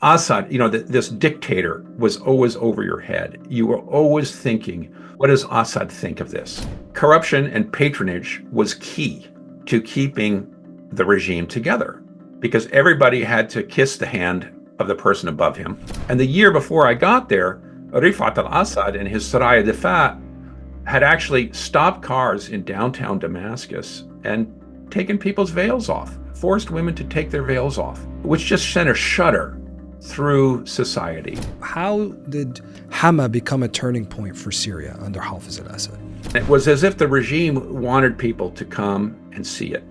Assad, this dictator was always over your head. You were always thinking, what does Assad think of this? Corruption and patronage was key to keeping the regime together because everybody had to kiss the hand of the person above him. And the year before I got there, Rifaat al-Assad and his Saraya Rifaat had actually stopped cars in downtown Damascus and taken people's veils off, forced women to take their veils off, which just sent a shudder through society. How did Hama become a turning point for Syria under Hafez al-Assad? It was as if the regime wanted people to come and see it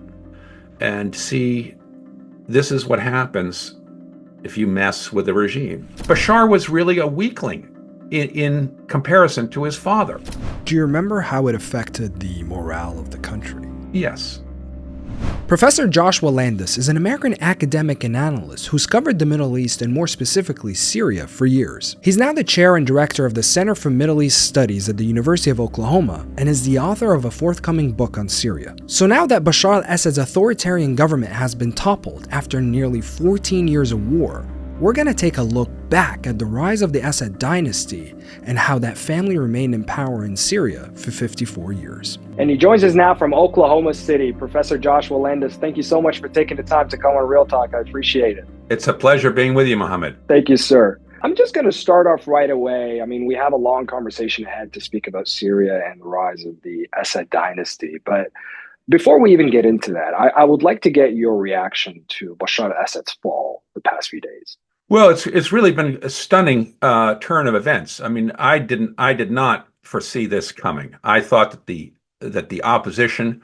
and see this is what happens if you mess with the regime. Bashar was really a weakling in comparison to his father. Do you remember how it affected the morale of the country? Yes. Professor Joshua Landis is an American academic and analyst who's covered the Middle East and more specifically Syria for years. He's now the chair and director of the Center for Middle East Studies at the University of Oklahoma and is the author of a forthcoming book on Syria. So now that Bashar al-Assad's authoritarian government has been toppled after nearly 14 years of war, we're going to take a look back at the rise of the Assad dynasty and how that family remained in power in Syria for 54 years. And he joins us now from Oklahoma City. Professor Joshua Landis, thank you so much for taking the time to come on Real Talk. I appreciate it. It's a pleasure being with you, Mohamed. Thank you, sir. I'm just going to start off right away. I mean, we have a long conversation ahead to speak about Syria and the rise of the Assad dynasty. But before we even get into that, I would like to get your reaction to Bashar al-Assad's fall the past few days. Well, it's really been a stunning turn of events. I mean, I did not foresee this coming. I thought that the opposition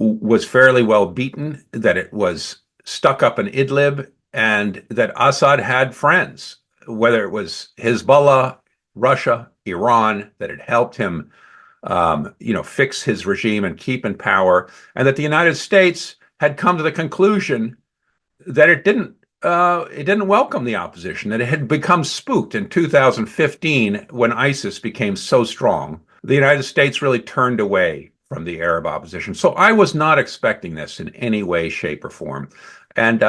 was fairly well beaten, that it was stuck up in Idlib, and that Assad had friends, whether it was Hezbollah, Russia, Iran, that had helped him, fix his regime and keep in power, and that the United States had come to the conclusion that it didn't welcome the opposition, that it had become spooked in 2015 when ISIS became so strong. The United States really turned away from the Arab opposition. So I was not expecting this in any way, shape, or form. And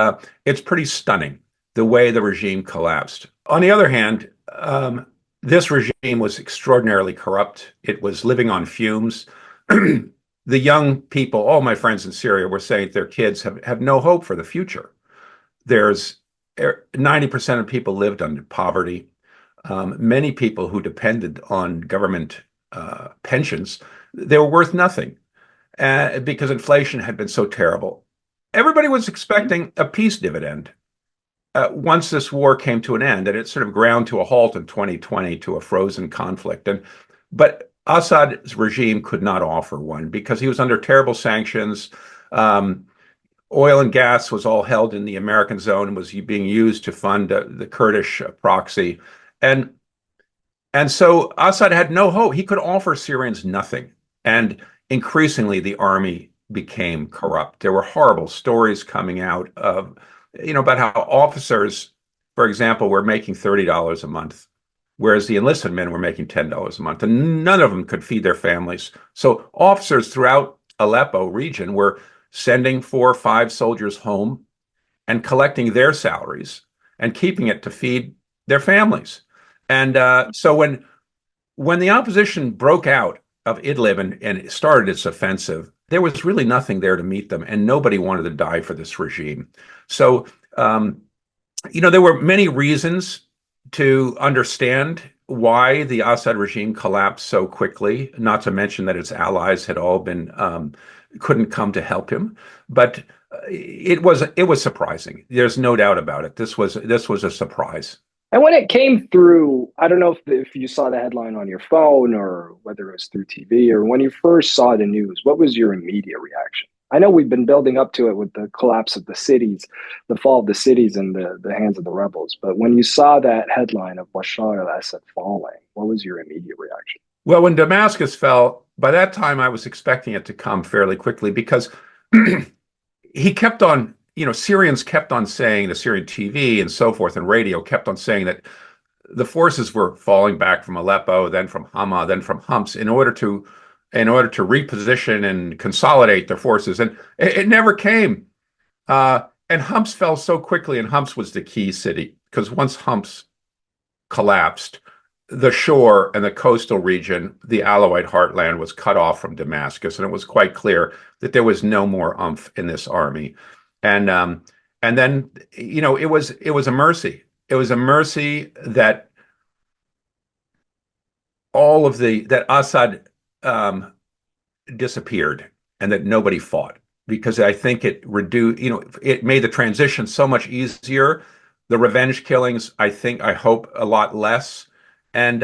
it's pretty stunning the way the regime collapsed. On the other hand, this regime was extraordinarily corrupt. It was living on fumes. The young people, all my friends in Syria, were saying their kids have no hope for the future. There's 90% of people lived under poverty. Many people who depended on government pensions, they were worth nothing because inflation had been so terrible. Everybody was expecting a peace dividend once this war came to an end, and it sort of ground to a halt in 2020 to a frozen conflict. But Assad's regime could not offer one because he was under terrible sanctions. Oil and gas was all held in the American zone and was being used to fund the Kurdish proxy. And so Assad had no hope. He could offer Syrians nothing. And increasingly, the army became corrupt. There were horrible stories coming out of, about how officers, for example, were making $30 a month, whereas the enlisted men were making $10 a month. And none of them could feed their families. So officers throughout Aleppo region were sending 4 or 5 soldiers home and collecting their salaries and keeping it to feed their families. And so when the opposition broke out of Idlib and started its offensive, there was really nothing there to meet them, and nobody wanted to die for this regime. So, there were many reasons to understand why the Assad regime collapsed so quickly, not to mention that its allies had all been couldn't come to help him. But it was surprising. There's no doubt about it. This was a surprise. And when it came through, I don't know if you saw the headline on your phone or whether it was through TV, or when you first saw the news, what was your immediate reaction? I know we've been building up to it with the collapse of the cities, the fall of the cities in the hands of the rebels. But when you saw that headline of Bashar al-Assad falling, what was your immediate reaction? Well, when Damascus fell, by that time I was expecting it to come fairly quickly because he kept on, Syrians kept on saying, the Syrian TV and so forth and radio kept on saying that the forces were falling back from Aleppo, then from Hama, then from Homs in order to reposition and consolidate their forces. And it never came. And Homs fell so quickly, and Homs was the key city. because once Homs collapsed, the shore and the coastal region, the Alawite heartland, was cut off from Damascus, and it was quite clear that there was no more umph in this army. And then, it was a mercy. It was a mercy that that Assad disappeared and that nobody fought, because I think it made the transition so much easier. The revenge killings, I hope, a lot less. And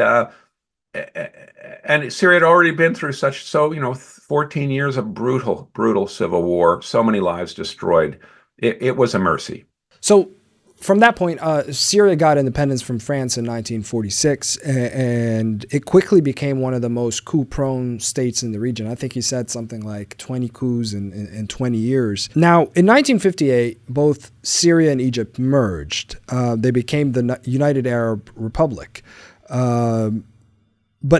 Syria had already been through 14 years of brutal civil war, so many lives destroyed. It was a mercy. So from that point, Syria got independence from France in 1946, and it quickly became one of the most coup-prone states in the region. I think he said something like 20 coups in 20 years. Now, in 1958, both Syria and Egypt merged. They became the United Arab Republic. But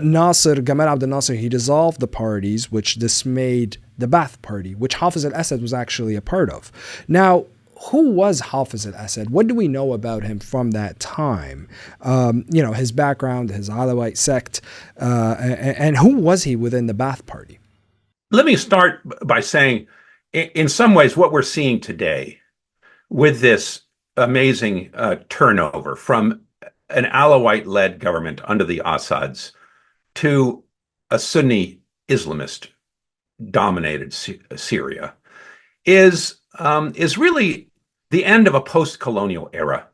Gamal Abdel Nasser, he dissolved the parties, which dismayed the Ba'ath Party, which Hafez al-Assad was actually a part of. Now, who was Hafez al-Assad? What do we know about him from that time? His background, his Alawite sect, and who was he within the Ba'ath Party? Let me start by saying, in some ways, what we're seeing today with this amazing turnover from an Alawite-led government under the Assads to a Sunni Islamist-dominated Syria is really the end of a post-colonial era.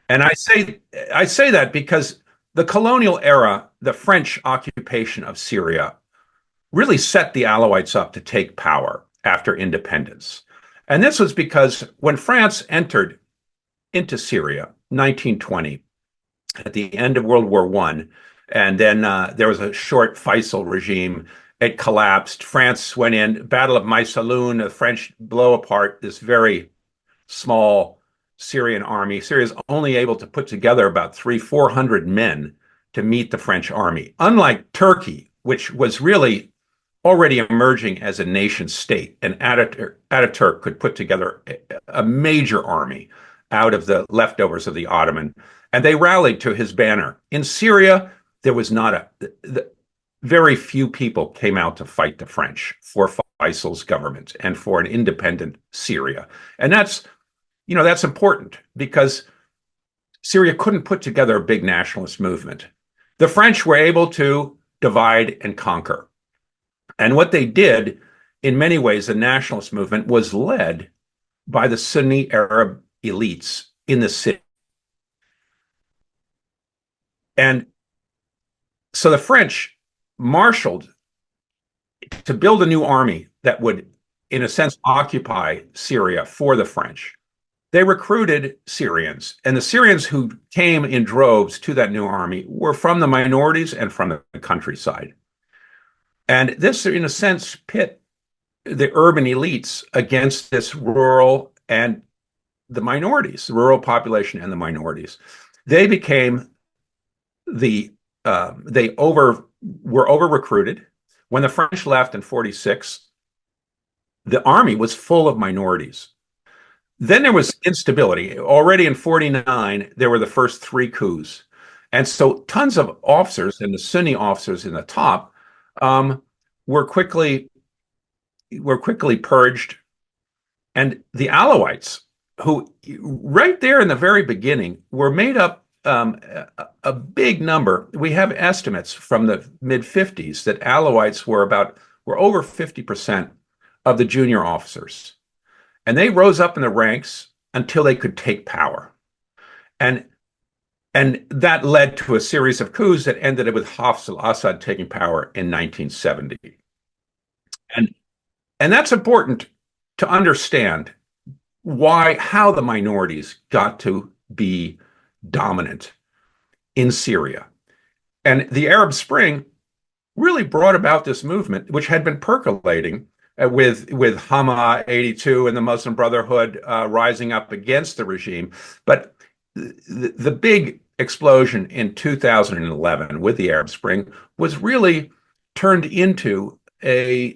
And I say that because the colonial era, the French occupation of Syria, really set the Alawites up to take power after independence. And this was because when France entered into Syria, 1920, at the end of World War I, and then there was a short Faisal regime. It collapsed. France went in, Battle of Maysalun. The French blow apart this very small Syrian army. Syria is only able to put together about 300-400 men to meet the French army. Unlike Turkey, which was really already emerging as a nation state, and Ataturk could put together a major army out of the leftovers of the Ottoman, and they rallied to his banner. In Syria, there was not very few people came out to fight the French for Faisal's government and for an independent Syria. And that's important because Syria couldn't put together a big nationalist movement. The French were able to divide and conquer. And what they did, in many ways, the nationalist movement was led by the Sunni Arab elites in the city. And so the French marshaled to build a new army that would, in a sense, occupy Syria for the French. They recruited Syrians, and the Syrians who came in droves to that new army were from the minorities and from the countryside. And this, in a sense, pit the urban elites against this rural and the minorities, the rural population and the minorities. They became were over-recruited. When the French left in 46, the army was full of minorities. Then there was instability. Already in 49, there were the first 3 coups. And so tons of officers, and the Sunni officers in the top, were quickly purged. And the Alawites, who right there in the very beginning were made up a big number. We have estimates from the mid-50s that Alawites were over 50% of the junior officers. And they rose up in the ranks until they could take power. And that led to a series of coups that ended with Hafez al-Assad taking power in 1970. And that's important to understand how the minorities got to be dominant in Syria. And the Arab Spring really brought about this movement, which had been percolating with Hama 82 and the Muslim Brotherhood rising up against the regime. But the big explosion in 2011 with the Arab Spring was really turned into a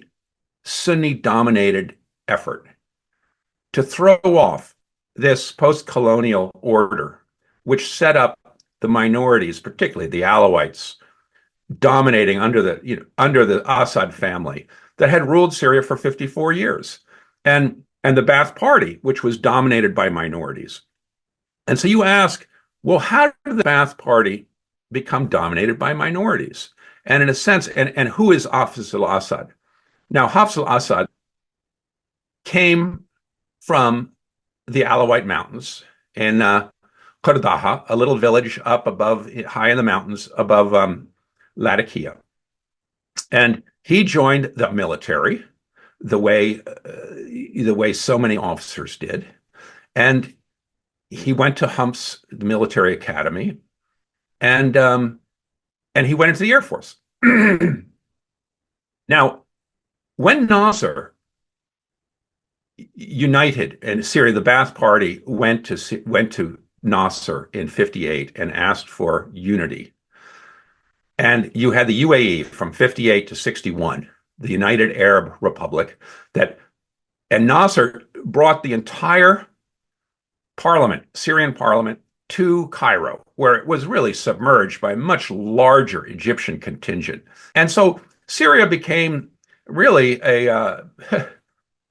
Sunni-dominated effort to throw off this post-colonial order which set up the minorities, particularly the Alawites, dominating under the Assad family that had ruled Syria for 54 years, and the Ba'ath Party, which was dominated by minorities. And so you ask, well, how did the Ba'ath Party become dominated by minorities? And in a sense, and who is Hafez al-Assad? Now, Hafez al-Assad came from the Alawite Mountains in Qardaha, a little village up above, high in the mountains above Latakia. And he joined the military the way so many officers did. And he went to Humps, the military academy, and he went into the Air Force. Now, when Nasser united in Syria, the Ba'ath Party went to Nasser in 58 and asked for unity. And you had the UAE from 58 to 61, the United Arab Republic, and Nasser brought the entire parliament, Syrian parliament, to Cairo, where it was really submerged by a much larger Egyptian contingent. And so Syria became really a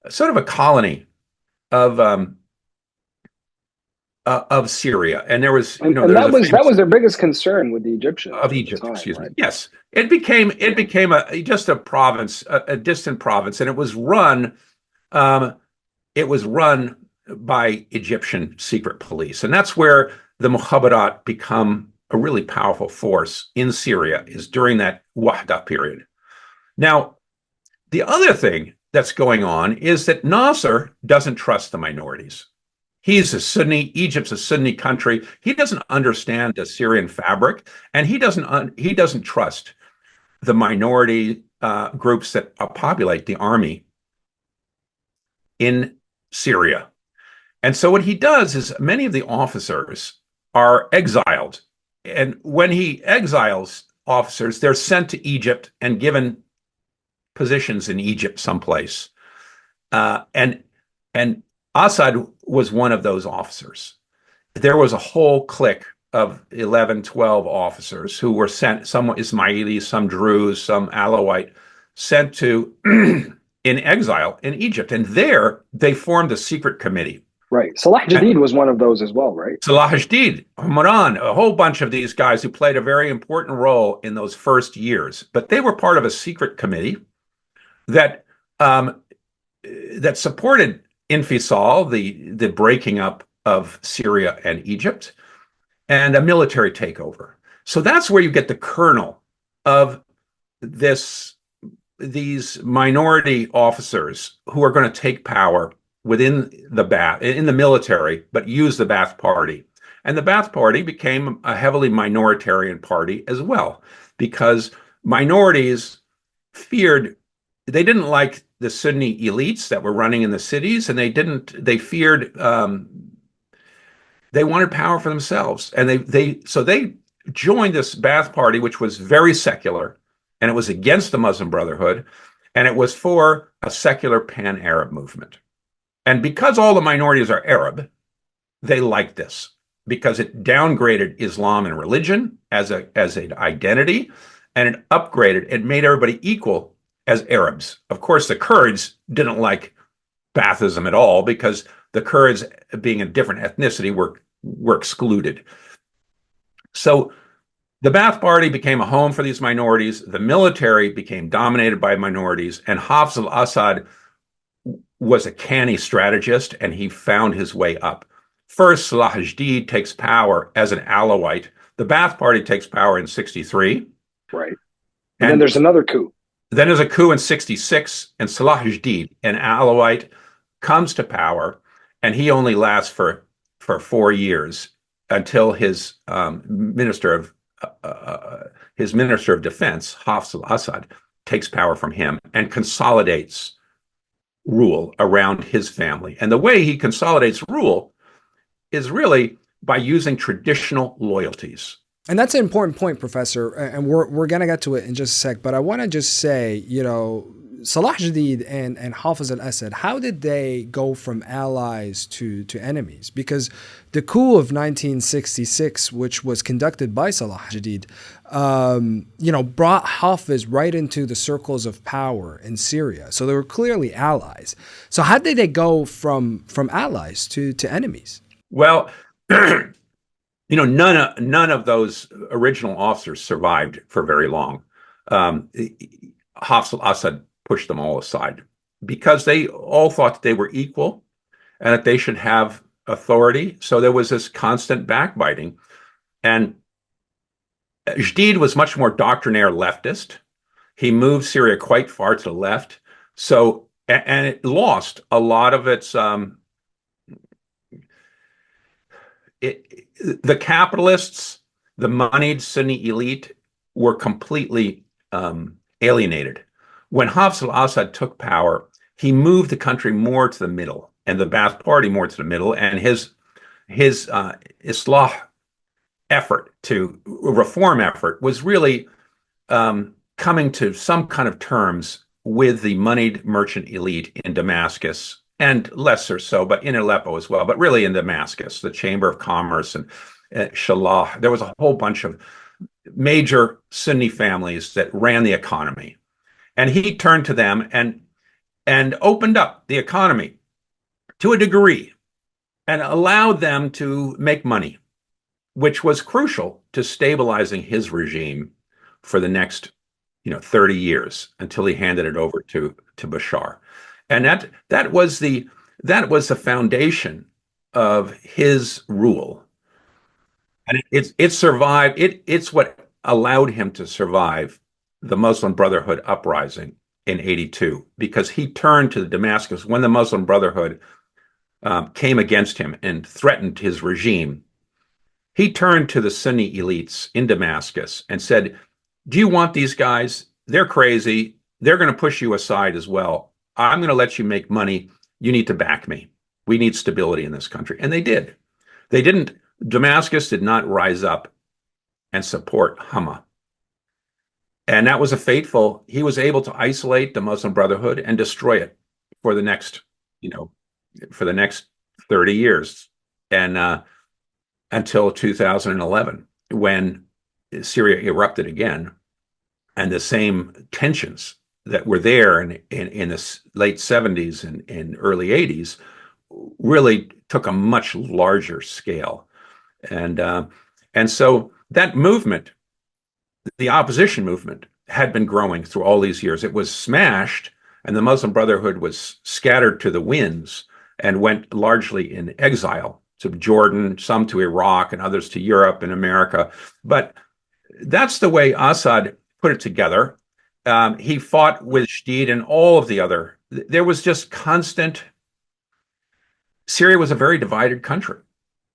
sort of a colony of Syria, and there was, and that was their biggest concern with the Egyptians of Egypt. Time, excuse right? me. Yes, it became just a province, a distant province, and it was run by Egyptian secret police, and that's where the Mukhabarat become a really powerful force in Syria, is during that Wahda period. Now, the other thing that's going on is that Nasser doesn't trust the minorities. He's a Sunni. Egypt's a Sunni country. He doesn't understand the Syrian fabric, and he doesn't trust the minority groups that populate the army in Syria. And so what he does is many of the officers are exiled, and when he exiles officers, they're sent to Egypt and given positions in Egypt someplace, and Assad was one of those officers. There was a whole clique of 11, 12 officers who were sent, some Ismailis, some Druze, some Alawite, sent to in exile in Egypt. And there they formed a secret committee. Right. Salah Jadid was one of those as well, right? Salah Jadid, Humran, a whole bunch of these guys who played a very important role in those first years. But they were part of a secret committee that supported infisal, the breaking up of Syria and Egypt, and a military takeover. So that's where you get the kernel of these minority officers who are going to take power within in the military, but use the Ba'ath Party. And the Ba'ath Party became a heavily minoritarian party as well, because minorities they didn't like the Sunni elites that were running in the cities, and they feared, they wanted power for themselves. And so they joined this Ba'ath Party, which was very secular, and it was against the Muslim Brotherhood, and it was for a secular pan-Arab movement. And because all the minorities are Arab, they liked this, because it downgraded Islam and religion as an identity, and it made everybody equal as Arabs. Of course, the Kurds didn't like Baathism at all, because the Kurds, being a different ethnicity, were excluded. So the Ba'ath Party became a home for these minorities. The military became dominated by minorities, and Hafez al-Assad was a canny strategist, and he found his way up. First, Salah Jadid takes power as an Alawite. The Ba'ath Party takes power in 63. Right. And then there's another coup. Then there's a coup in 66, and Salah Jadid, an Alawite, comes to power, and he only lasts for 4 years until his minister of defense, Hafez al-Assad, takes power from him and consolidates rule around his family. And the way he consolidates rule is really by using traditional loyalties. And that's an important point, Professor, and we're going to get to it in just a sec. But I want to just say, Salah Jadid and Hafez al-Assad, how did they go from allies to enemies? Because the coup of 1966, which was conducted by Salah Jadid, brought Hafez right into the circles of power in Syria. So they were clearly allies. So how did they go from allies to enemies? Well, none of those original officers survived for very long. Hafez al-Assad pushed them all aside because they all thought that they were equal and that they should have authority. So there was this constant backbiting. And Jadid was much more doctrinaire leftist. He moved Syria quite far to the left. So, and it lost a lot of its, the capitalists, the moneyed Sunni elite were completely alienated. When Hafez al-Assad took power, he moved the country more to the middle and the Ba'ath Party more to the middle, and his Islah effort to reform effort was really coming to some kind of terms with the moneyed merchant elite in Damascus, and lesser so, but in Aleppo as well, but really in Damascus, the Chamber of Commerce and Shalah. There was a whole bunch of major Sunni families that ran the economy. And he turned to them and opened up the economy to a degree and allowed them to make money, which was crucial to stabilizing his regime for the next 30 years until he handed it over to Bashar. And that was the foundation of his rule. And it survived. It's what allowed him to survive the Muslim Brotherhood uprising in 82, because he turned to Damascus when the Muslim Brotherhood came against him and threatened his regime. He turned to the Sunni elites in Damascus and said, do you want these guys? They're crazy. They're going to push you aside as well. I'm going to let you make money. You need to back me. We need stability in this country. And they did. Damascus did not rise up and support Hama. And that was he was able to isolate the Muslim Brotherhood and destroy it for the next 30 years. And until 2011, when Syria erupted again, and the same tensions that were there in the late 70s and early 80s really took a much larger scale. And so that movement, the opposition movement, had been growing through all these years. It was smashed, and the Muslim Brotherhood was scattered to the winds and went largely in exile to Jordan, some to Iraq, and others to Europe and America. But that's the way Assad put it together. He fought with Jadid and all of the other. There was just constant. Syria was a very divided country.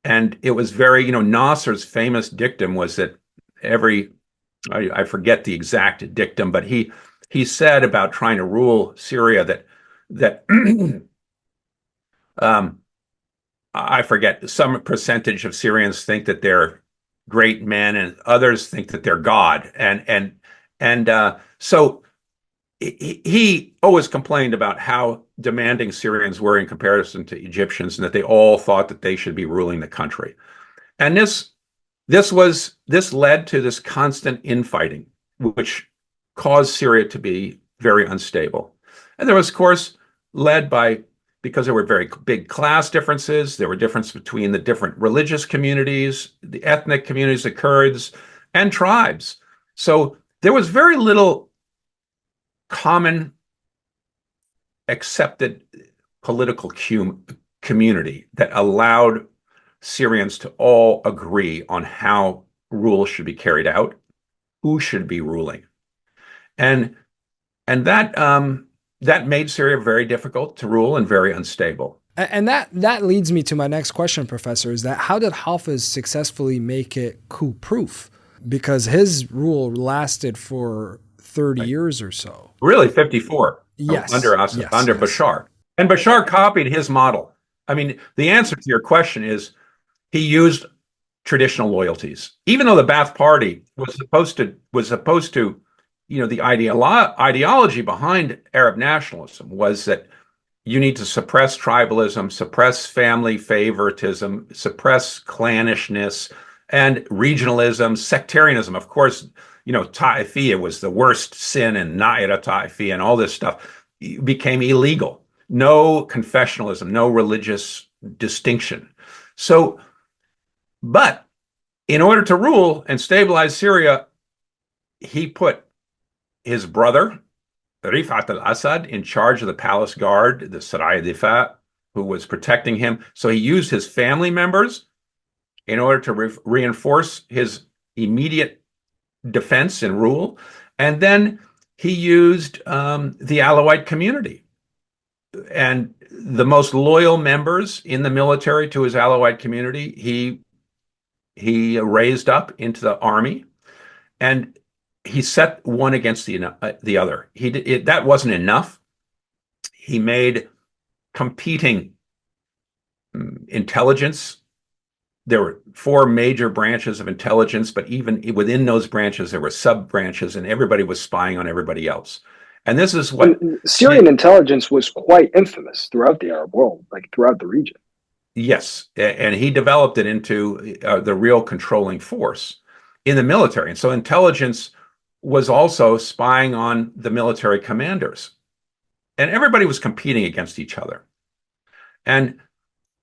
And it was very, Nasser's famous dictum was that I forget the exact dictum, but he said about trying to rule Syria that I forget, some percentage of Syrians think that they're great men and others think that they're God. So he always complained about how demanding Syrians were in comparison to Egyptians, and that they all thought that they should be ruling the country. And this led to this constant infighting, which caused Syria to be very unstable. And there was, of course, because there were very big class differences, there were differences between the different religious communities, the ethnic communities, the Kurds, and tribes. So there was very little common accepted political community that allowed Syrians to all agree on how rule should be carried out, who should be ruling. And that made Syria very difficult to rule and very unstable. And that leads me to my next question, Professor, is that how did Hafez successfully make it coup-proof? Because his rule lasted for 30 years or so. Really, 54. Yes. Under Bashar. And Bashar copied his model. I mean, the answer to your question is he used traditional loyalties. Even though the Ba'ath Party was supposed to the ideology behind Arab nationalism was that you need to suppress tribalism, suppress family favoritism, suppress clannishness, and regionalism, sectarianism. Of course, Ta'ifiyya was the worst sin, and Naira Ta'ifiyya and all this stuff became illegal. No confessionalism, no religious distinction. So, but in order to rule and stabilize Syria, he put his brother, Rifaat al-Assad, in charge of the palace guard, the Rifaat, who was protecting him. So he used his family members in order to reinforce his immediate defense and rule. And then he used the Alawite community. And the most loyal members in the military to his Alawite community, he raised up into the army. And he set one against the other. That wasn't enough. He made competing intelligence. There were 4 major branches of intelligence, but even within those branches, there were sub-branches, and everybody was spying on everybody else. And this is what Syrian intelligence was quite infamous throughout the Arab world, like throughout the region. Yes, and he developed it into the real controlling force in the military. And so intelligence was also spying on the military commanders, and everybody was competing against each other. And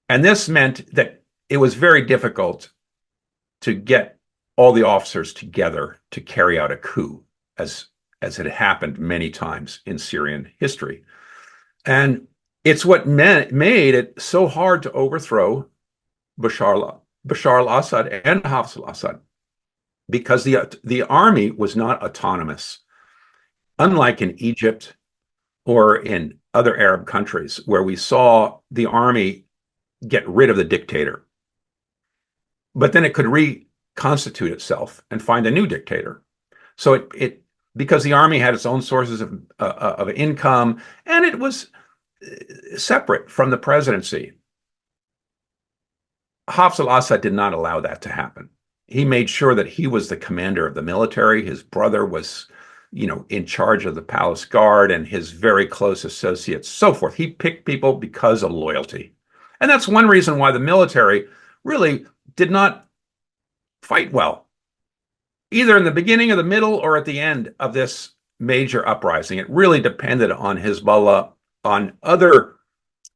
this meant that it was very difficult to get all the officers together to carry out a coup, as it happened many times in Syrian history. And it's what made it so hard to overthrow Bashar al-Assad and Hafez al-Assad, because the army was not autonomous, unlike in Egypt or in other Arab countries where we saw the army get rid of the dictator. But then it could reconstitute itself and find a new dictator. So it because the army had its own sources of income, and it was separate from the presidency. Hafez al-Assad did not allow that to happen. He made sure that he was the commander of the military. His brother was, in charge of the palace guard, and his very close associates, so forth. He picked people because of loyalty. And that's one reason why the military really did not fight well, either in the beginning, or the middle, or at the end of this major uprising. It really depended on Hezbollah, on other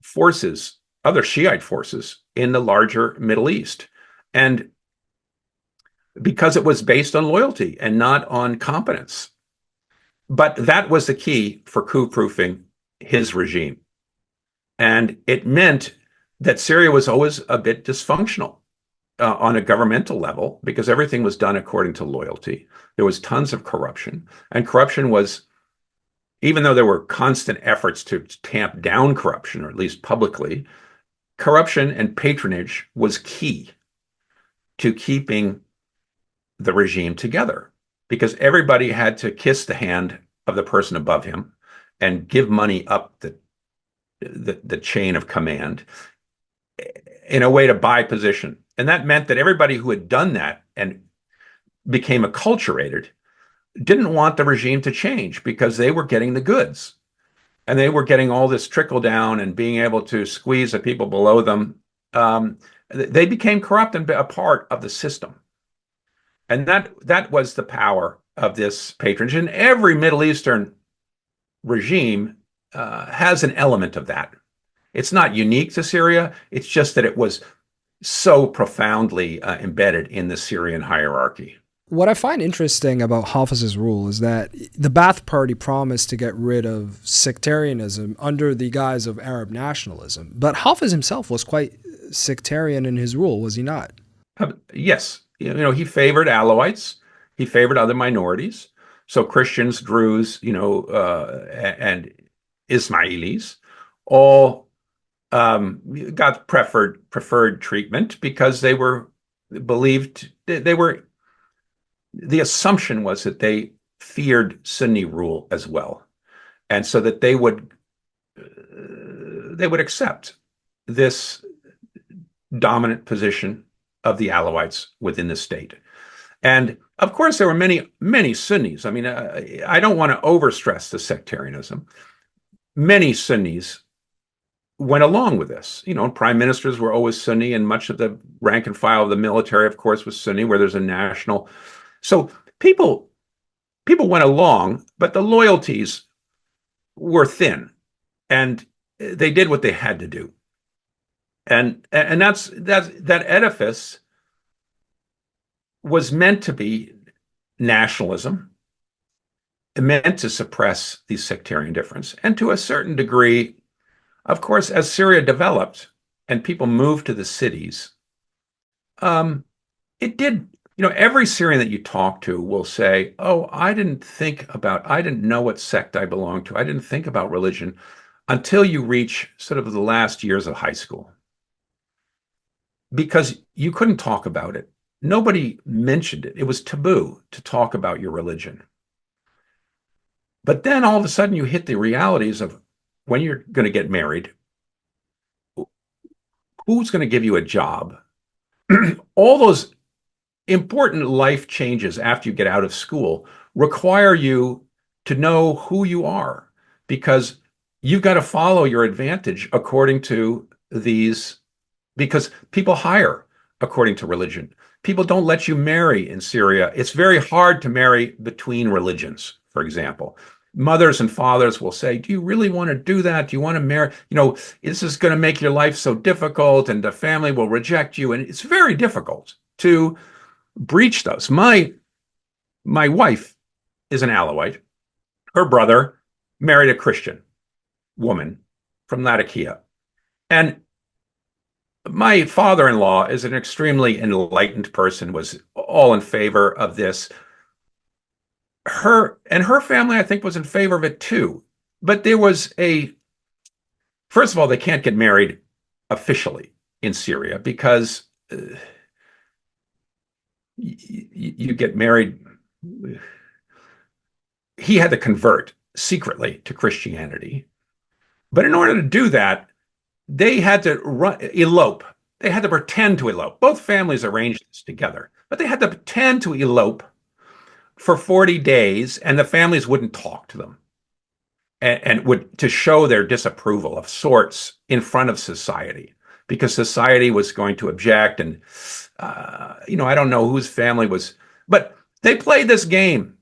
forces, other Shiite forces in the larger Middle East. And because it was based on loyalty and not on competence. But that was the key for coup-proofing his regime. And it meant that Syria was always a bit dysfunctional on a governmental level, because everything was done according to loyalty. There was tons of corruption. And corruption was, even though there were constant efforts to tamp down corruption, or at least publicly, corruption and patronage was key to keeping the regime together, because everybody had to kiss the hand of the person above him and give money up the chain of command in a way to buy position. And that meant that everybody who had done that and became acculturated didn't want the regime to change, because they were getting the goods, and they were getting all this trickle down and being able to squeeze the people below them. They became corrupt and a part of the system. And that was the power of this patronage. And every Middle Eastern regime has an element of that. It's not unique to Syria. It's just that it was so profoundly embedded in the Syrian hierarchy. What I find interesting about Hafez's rule is that the Ba'ath Party promised to get rid of sectarianism under the guise of Arab nationalism. But Hafez himself was quite sectarian in his rule, was he not? Yes. He favored Alawites. He favored other minorities. So Christians, Druze, and Ismailis all got preferred treatment, because they were believed, the assumption was that they feared Sunni rule as well. And so that they would accept this dominant position of the Alawites within the state. And of course, there were many Sunnis. I mean, I don't want to overstress the sectarianism. Many Sunnis went along with this. Prime ministers were always Sunni, and much of the rank and file of the military, of course, was Sunni, where there's a national. So people went along, but the loyalties were thin, and they did what they had to do. And that edifice was meant to be nationalism, meant to suppress these sectarian difference. And to a certain degree, of course, as Syria developed and people moved to the cities, it did, every Syrian that you talk to will say, oh, I didn't know what sect I belonged to. I didn't think about religion until you reach sort of the last years of high school. Because you couldn't talk about it. Nobody mentioned it. It was taboo to talk about your religion. But then all of a sudden you hit the realities of when you're going to get married, who's going to give you a job? All those important life changes after you get out of school require you to know who you are, because you've got to follow your advantage according to these, because people hire according to religion. People don't let you marry in Syria. It's very hard to marry between religions, for example. Mothers and fathers will say, do you really want to do that? Do you want to marry? This is going to make your life so difficult, and the family will reject you. And it's very difficult to breach those. My wife is an Alawite. Her brother married a Christian woman from Latakia. And my father-in-law is an extremely enlightened person, was all in favor of this. Her family, I think, was in favor of it too. But there was first of all, they can't get married officially in Syria because you get married. He had to convert secretly to Christianity. But in order to do that, they had to elope. They had to pretend to elope. Both families arranged this together, but they had to pretend to elope for 40 days, and the families wouldn't talk to them and would to show their disapproval of sorts in front of society, because society was going to object. And, I don't know whose family was, but they played this game,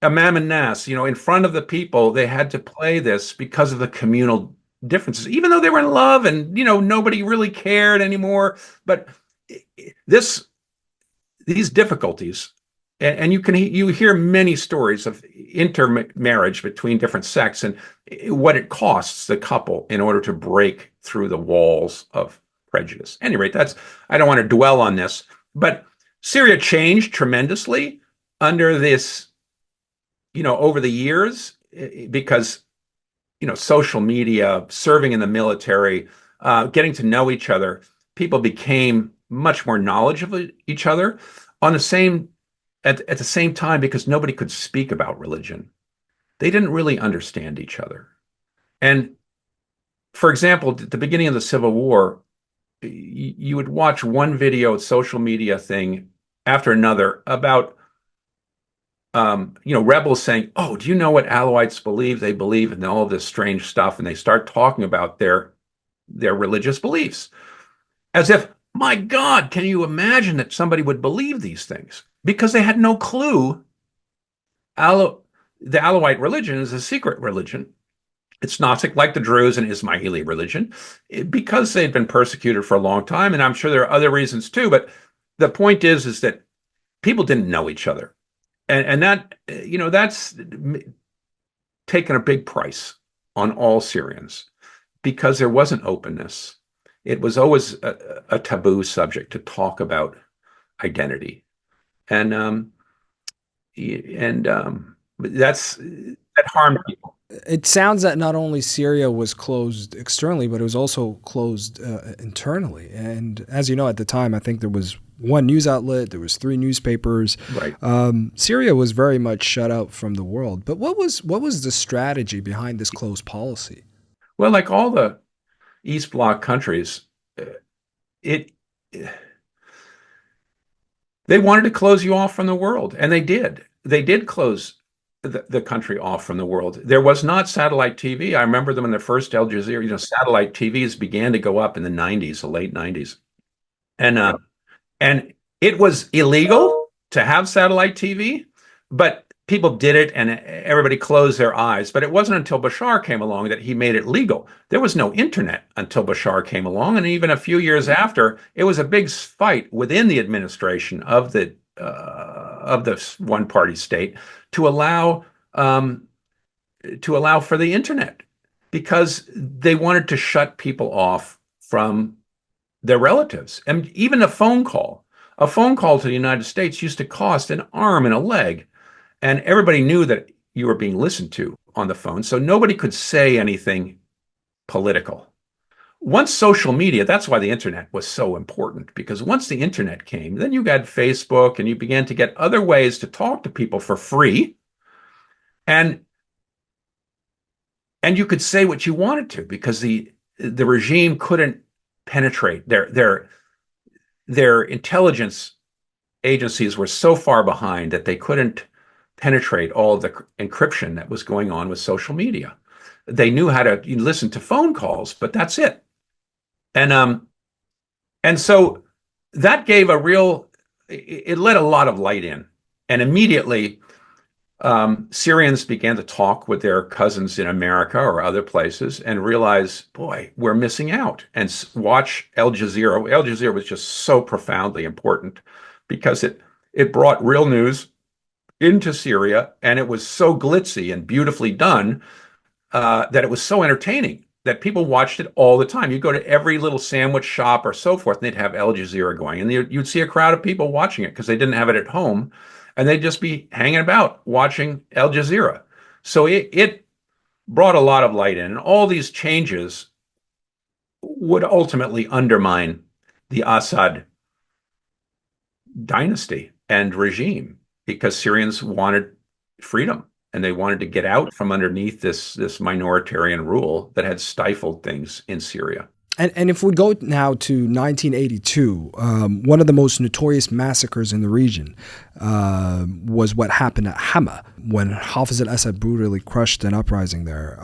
Amam and Nas, in front of the people. They had to play this because of the communal differences, even though they were in love and, nobody really cared anymore. But these difficulties, and you hear many stories of intermarriage between different sects and what it costs the couple in order to break through the walls of prejudice. At any rate, I don't want to dwell on this, but Syria changed tremendously under this, over the years, because, social media, serving in the military, getting to know each other, people became much more knowledgeable of each other at the same time, because nobody could speak about religion. They didn't really understand each other. And for example, at the beginning of the Civil War, you would watch one video, social media thing after another about rebels saying, oh, do you know what Alawites believe? They believe in all of this strange stuff. And they start talking about their religious beliefs as if, my God, can you imagine that somebody would believe these things? Because they had no clue. The Alawite religion is a secret religion. It's Gnostic, like the Druze and Ismaili religion, because they'd been persecuted for a long time. And I'm sure there are other reasons too. But the point is that people didn't know each other. And that, that's taken a big price on all Syrians, because there wasn't openness. It was always a taboo subject to talk about identity. And that harmed people. It sounds that not only Syria was closed externally, but it was also closed internally. And as you know, at the time, I think there was one news outlet, there was 3 newspapers. Right. Syria was very much shut out from the world. But what was the strategy behind this closed policy? Well, like all the East Bloc countries, They wanted to close you off from the world, and they did. They did close the country off from the world. There was not satellite TV. I remember them when the first Al Jazeera, satellite TVs began to go up in the 90s, the late 90s. And it was illegal to have satellite TV, but people did it and everybody closed their eyes. But it wasn't until Bashar came along that he made it legal. There was no internet until Bashar came along. And even a few years after, it was a big fight within the administration of the one-party state to allow for the internet, because they wanted to shut people off from their relatives. And even a phone call to the United States used to cost an arm and a leg. And everybody knew that you were being listened to on the phone. So nobody could say anything political. Once social media, that's why the internet was so important, because once the internet came, then you got Facebook and you began to get other ways to talk to people for free. And you could say what you wanted to, because the regime couldn't penetrate. Their intelligence agencies were so far behind that they couldn't penetrate all the encryption that was going on with social media. They knew how to listen to phone calls, but that's it. And so that gave it let a lot of light in. And immediately, Syrians began to talk with their cousins in America or other places and realize, boy, we're missing out. And watch Al Jazeera. Al Jazeera was just so profoundly important because it brought real news into Syria, and it was so glitzy and beautifully done that it was so entertaining that people watched it all the time. You go to every little sandwich shop or so forth, and they'd have Al Jazeera going, and you'd see a crowd of people watching it because they didn't have it at home. And they'd just be hanging about watching Al Jazeera. So it brought a lot of light in. And all these changes would ultimately undermine the Assad dynasty and regime, because Syrians wanted freedom and they wanted to get out from underneath this minoritarian rule that had stifled things in Syria. And if we go now to 1982, one of the most notorious massacres in the region was what happened at Hama, when Hafez al-Assad brutally crushed an uprising there.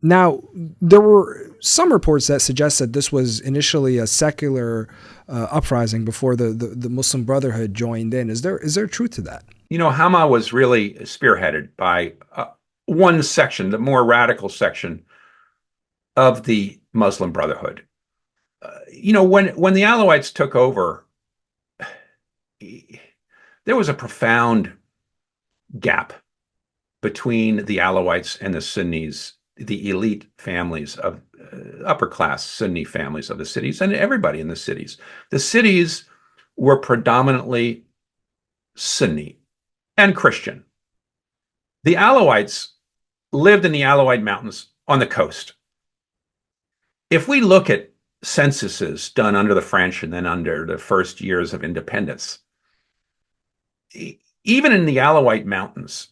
Now, there were some reports that suggest that this was initially a secular uprising before the Muslim Brotherhood joined in. Is there truth to that? Hama was really spearheaded by one section, the more radical section of the Muslim Brotherhood. When the Alawites took over, there was a profound gap between the Alawites and the Sunnis, the elite families of upper class Sunni families of the cities, and everybody in the cities. The cities were predominantly Sunni and Christian. The Alawites lived in the Alawite Mountains on the coast. If we look at censuses done under the French and then under the first years of independence, even in the Alawite Mountains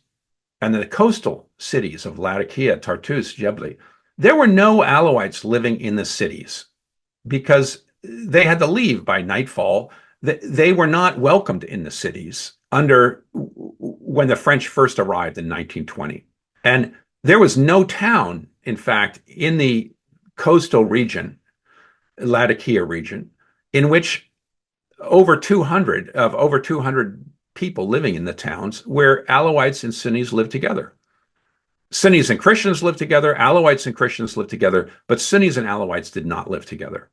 and the coastal cities of Latakia, Tartus, Jebli, there were no Alawites living in the cities because they had to leave by nightfall. They were not welcomed in the cities when the French first arrived in 1920. And there was no town, in fact, in the coastal region, Latakia region, in which over 200 people living in the towns where Alawites and Sunnis lived together. Sunnis and Christians lived together, Alawites and Christians lived together, but Sunnis and Alawites did not live together.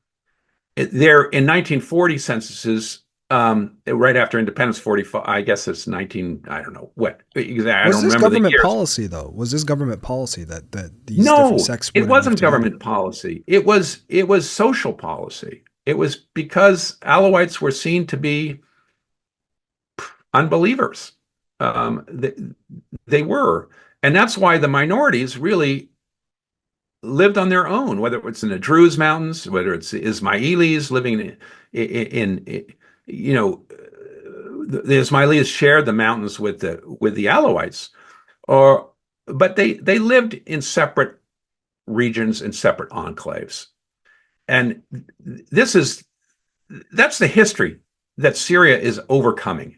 There, in 1940 censuses, right after independence, 45, I guess it's 19, I don't know what exactly. I don't remember the years. Was this government policy, though? Was this government policy that these different sects would? No, it wasn't government policy. It was social policy. It was because Alawites were seen to be unbelievers. They were. And that's why the minorities really lived on their own, whether it's in the Druze Mountains, whether it's the Ismailis living in the Ismailis shared the mountains with the Alawites, but they lived in separate regions and separate enclaves. And that's the history that Syria is overcoming,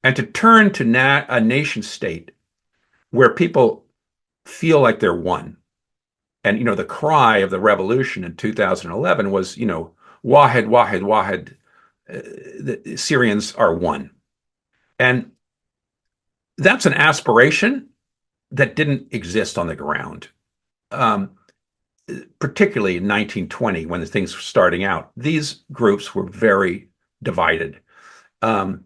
and to turn to a nation state where people feel like they're one. And, the cry of the revolution in 2011 was, Wahed, Wahed, Wahed, the Syrians are one. And that's an aspiration that didn't exist on the ground, particularly in 1920 when the things were starting out. These groups were very divided. And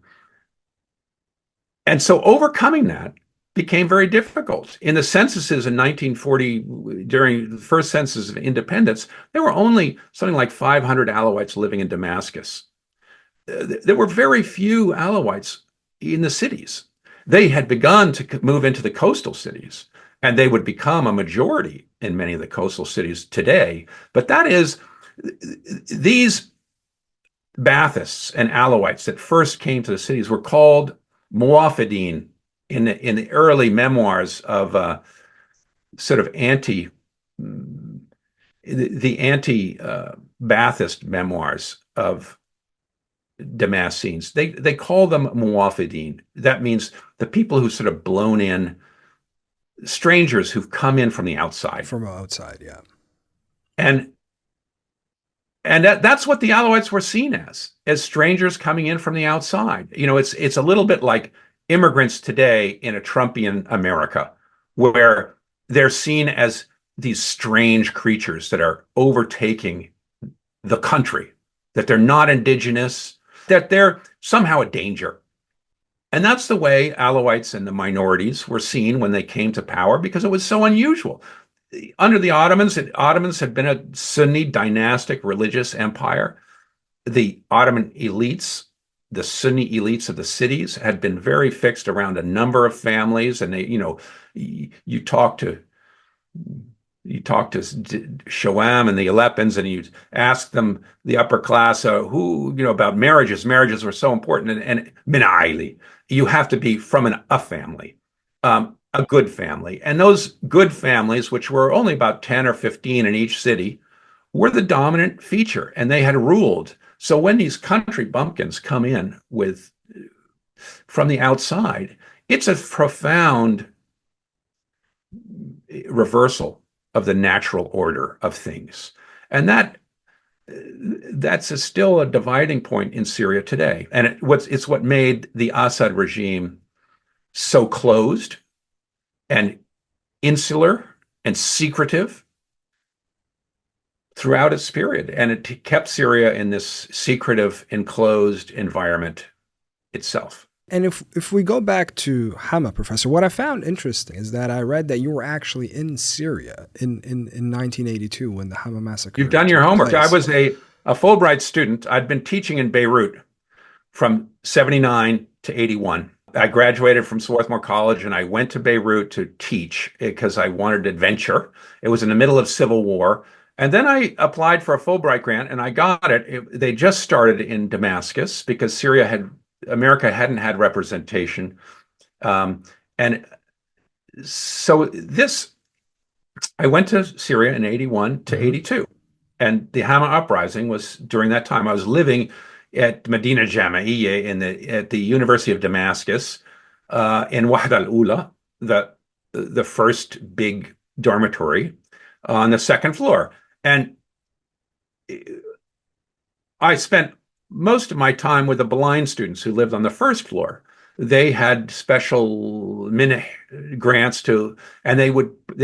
so overcoming that became very difficult. In the censuses in 1940, during the first census of independence, there were only something like 500 Alawites living in Damascus. There were very few Alawites in the cities. They had begun to move into the coastal cities, and they would become a majority in many of the coastal cities today. But that is, these Baathists and Alawites that first came to the cities were called Muwafidin in the early memoirs of sort of anti-Baathist memoirs of Damascenes. They call them Muwafidin. That means the people who sort of blown in, strangers who've come in from the outside. From outside, yeah. And that's what the Alawites were seen as strangers coming in from the outside. It's a little bit like immigrants today in a Trumpian America, where they're seen as these strange creatures that are overtaking the country, that they're not indigenous, that they're somehow a danger. And that's the way Alawites and the minorities were seen when they came to power, because it was so unusual. Under the Ottomans had been a Sunni dynastic religious empire. The Ottoman elites, the Sunni elites of the cities, had been very fixed around a number of families. And you talk to Shawam and the Aleppans, and you ask them, the upper class, about marriages. Marriages were so important. And min aili, you have to be from a family, a good family. And those good families, which were only about 10 or 15 in each city, were the dominant feature, and they had ruled. So when these country bumpkins come in from the outside, it's a profound reversal of the natural order of things. And that's still a dividing point in Syria today. And it's what made the Assad regime so closed and insular and secretive throughout its period. And it kept Syria in this secretive, enclosed environment itself. And if we go back to Hama, Professor, what I found interesting is that I read that you were actually in Syria in 1982 when the Hama massacre. You've done your homework. Place. I was a Fulbright student. I'd been teaching in Beirut from 79 to 81. I graduated from Swarthmore College and I went to Beirut to teach because I wanted adventure. It was in the middle of civil war. And then I applied for a Fulbright grant and I got it. They just started in Damascus because America hadn't had representation. And so I went to Syria in 81 to 82. And the Hama uprising was during that time. I was living at Medina Jama'iyya at the University of Damascus in Wahda al-Ula, the first big dormitory on the second floor. And I spent most of my time with the blind students who lived on the first floor. They had special minute grants and they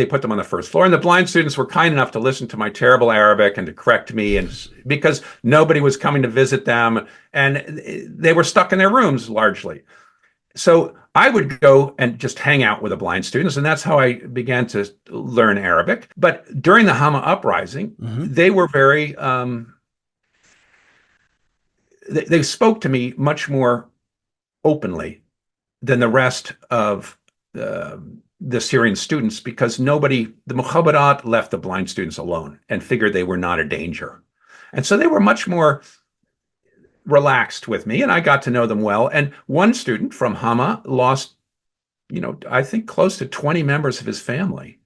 put them on the first floor. And the blind students were kind enough to listen to my terrible Arabic and to correct me, and because nobody was coming to visit them, and they were stuck in their rooms largely. So I would go and just hang out with the blind students, and that's how I began to learn Arabic. But during the Hama uprising, they were very they spoke to me much more openly than the rest of the Syrian students, because the Mukhabarat left the blind students alone and figured they were not a danger. And so they were much more relaxed with me, and I got to know them well. And one student from Hama lost, I think close to 20 members of his family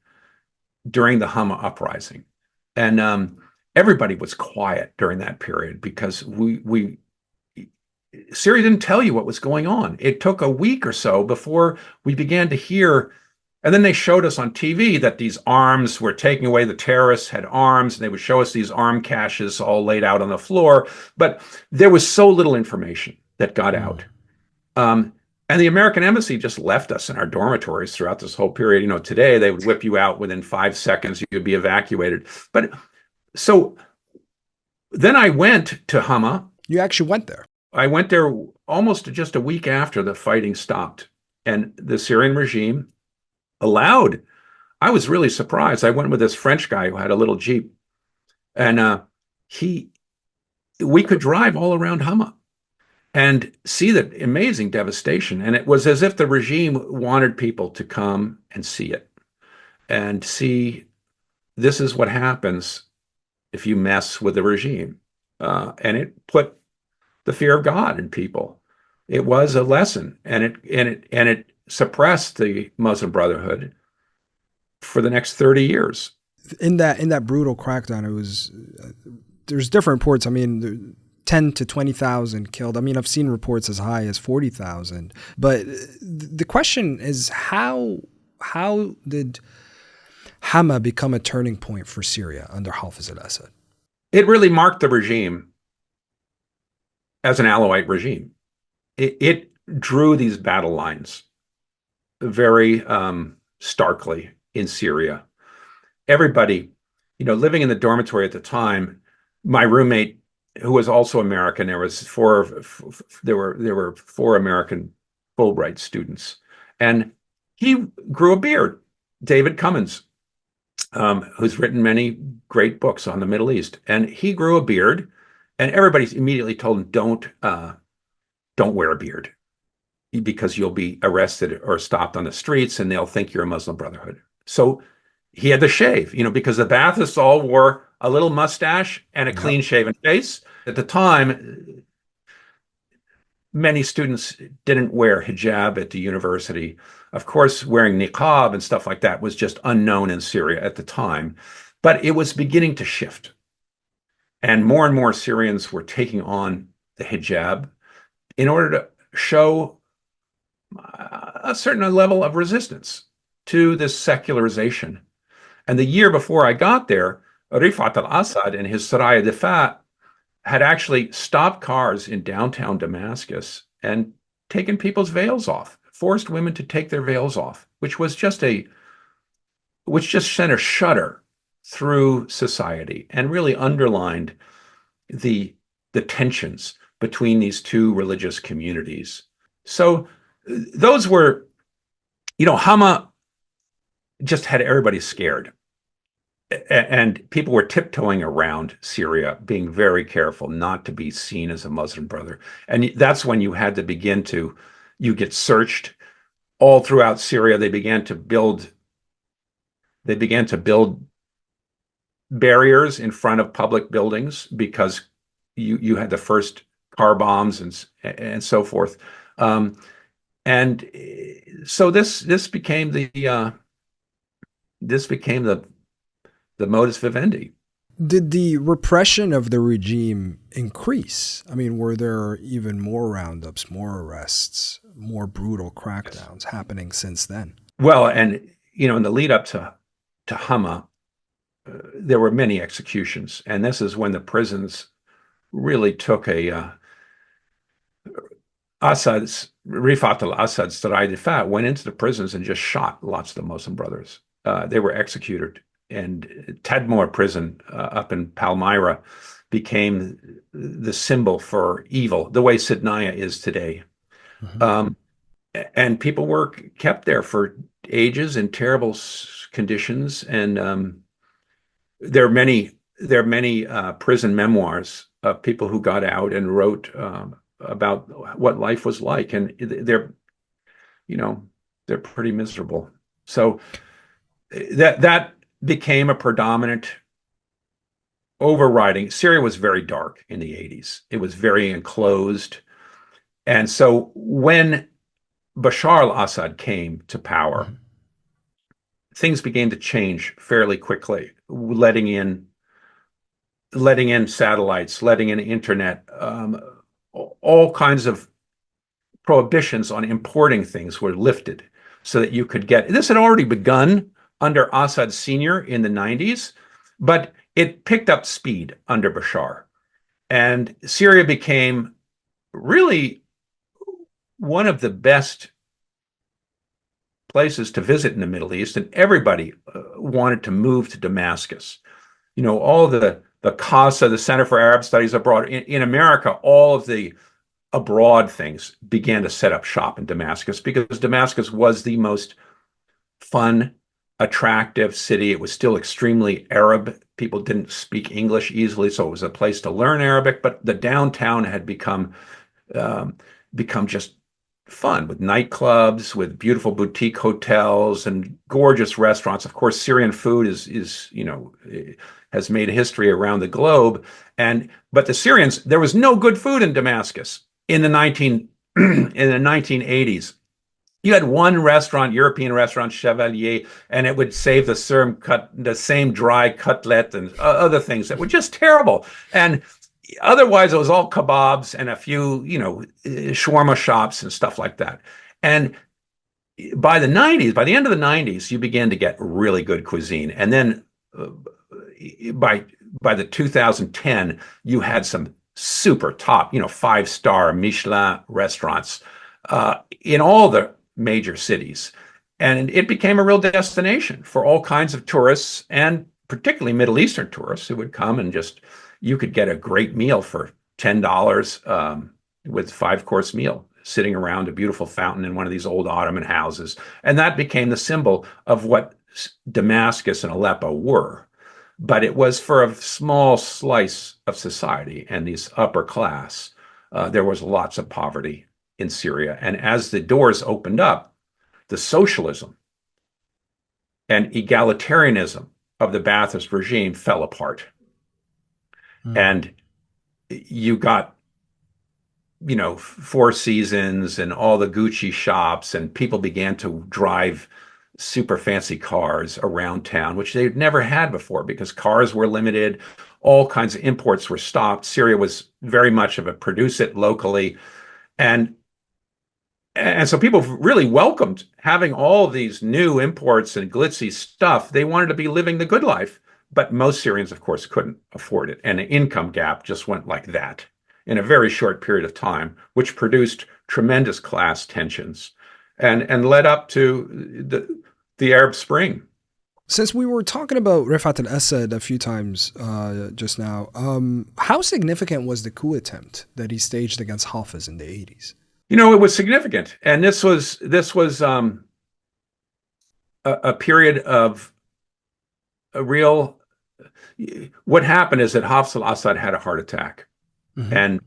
during the Hama uprising. And everybody was quiet during that period because Syria didn't tell you what was going on. It took a week or so before we began to hear. And then they showed us on TV that these arms were taking away. The terrorists had arms, and they would show us these arm caches all laid out on the floor. But there was so little information that got out. And the American embassy just left us in our dormitories throughout this whole period. You know, today they would whip you out within 5 seconds. You'd be evacuated. But so then I went to Hama. You actually went there? I went there almost just a week after the fighting stopped. And the Syrian regime allowed. I was really surprised. I went with this French guy who had a little Jeep, and we could drive all around Hama and see the amazing devastation. And it was as if the regime wanted people to come and see it and see this is what happens if you mess with the regime. And it put the fear of God in people. It was a lesson, and it suppressed the Muslim Brotherhood for the next 30 years. In that brutal crackdown, it was there's different reports. I mean, 10 to 20,000 killed. I mean, I've seen reports as high as 40,000. But the question is, how did Hama become a turning point for Syria under Hafez al-Assad? It really marked the regime as an Alawite regime. It drew these battle lines very starkly in Syria. Everybody, living in the dormitory at the time, my roommate, who was also American, there were 4 American Fulbright students, and he grew a beard. David Cummins, who's written many great books on the Middle East, and he grew a beard, and everybody immediately told him, don't wear a beard, because you'll be arrested or stopped on the streets and they'll think you're a Muslim Brotherhood. So he had to shave, because the Baathists all wore a little mustache and a clean shaven face. At the time, many students didn't wear hijab at the university. Of course, wearing niqab and stuff like that was just unknown in Syria at the time, but it was beginning to shift. And more Syrians were taking on the hijab in order to show a certain level of resistance to this secularization. And the year before I got there, Rifaat al-Assad and his Saraya Rifaat had actually stopped cars in downtown Damascus and taken people's veils off, forced women to take their veils off, which just sent a shudder through society and really underlined the tensions between these two religious communities. So those were, Hama just had everybody scared. And people were tiptoeing around Syria, being very careful not to be seen as a Muslim brother. And that's when you had to you get searched all throughout Syria. They began to build barriers in front of public buildings because you had the first car bombs and so forth. And so this became the modus vivendi. Did the repression of the regime increase? I mean, were there even more roundups, more arrests, more brutal crackdowns happening since then? Well, and in the lead up to Hama, there were many executions, and this is when the prisons really took Rifaat al-Assad's Saraya Rifaat went into the prisons and just shot lots of the Muslim brothers. They were executed. And Tadmor prison up in Palmyra became the symbol for evil, the way Sidnaya is today. Mm-hmm. And people were kept there for ages in terrible conditions. And there are many prison memoirs of people who got out and wrote about what life was like, and they're pretty miserable. So that became a predominant overriding. Syria was very dark in the 80s. It was very enclosed. And so when Bashar al-Assad came to power, things began to change fairly quickly, letting in satellites, letting in internet, all kinds of prohibitions on importing things were lifted so that you could get, this had already begun under Assad Sr. in the 90s, but it picked up speed under Bashar. And Syria became really one of the best places to visit in the Middle East, and everybody wanted to move to Damascus. You know, all the CASA, the Center for Arab Studies Abroad, in America, all of the abroad things began to set up shop in Damascus because Damascus was the most fun, attractive city. It was still extremely Arab. People didn't speak English easily, so it was a place to learn Arabic. But the downtown had become just fun with nightclubs, with beautiful boutique hotels and gorgeous restaurants. Of course, Syrian food is has made history around the globe. But the Syrians, there was no good food in Damascus in the 1980s. You had one restaurant, European restaurant, Chevalier, and it would save the same dry cutlet and other things that were just terrible. And otherwise, it was all kebabs and a few, shawarma shops and stuff like that. And by the end of the 90s, you began to get really good cuisine. And then by the 2010, you had some super top, 5-star Michelin restaurants in all the major cities. And it became a real destination for all kinds of tourists, and particularly Middle Eastern tourists who would come and you could get a great meal for $10 with 5-course meal, sitting around a beautiful fountain in one of these old Ottoman houses. And that became the symbol of what Damascus and Aleppo were. But it was for a small slice of society and these upper class. There was lots of poverty in Syria. And as the doors opened up, the socialism and egalitarianism of the Ba'athist regime fell apart. And you got, Four Seasons and all the Gucci shops, and people began to drive super fancy cars around town, which they'd never had before because cars were limited. All kinds of imports were stopped. Syria was very much of a produce it locally. And so people really welcomed having all these new imports and glitzy stuff. They wanted to be living the good life. But most Syrians, of course, couldn't afford it. And the income gap just went like that in a very short period of time, which produced tremendous class tensions and led up to the Arab Spring. Since we were talking about Rifaat al-Assad a few times just now, how significant was the coup attempt that he staged against Hafez in the 80s? It was significant. And this was a period of a real. What happened is that Hafez al-Assad had a heart attack, and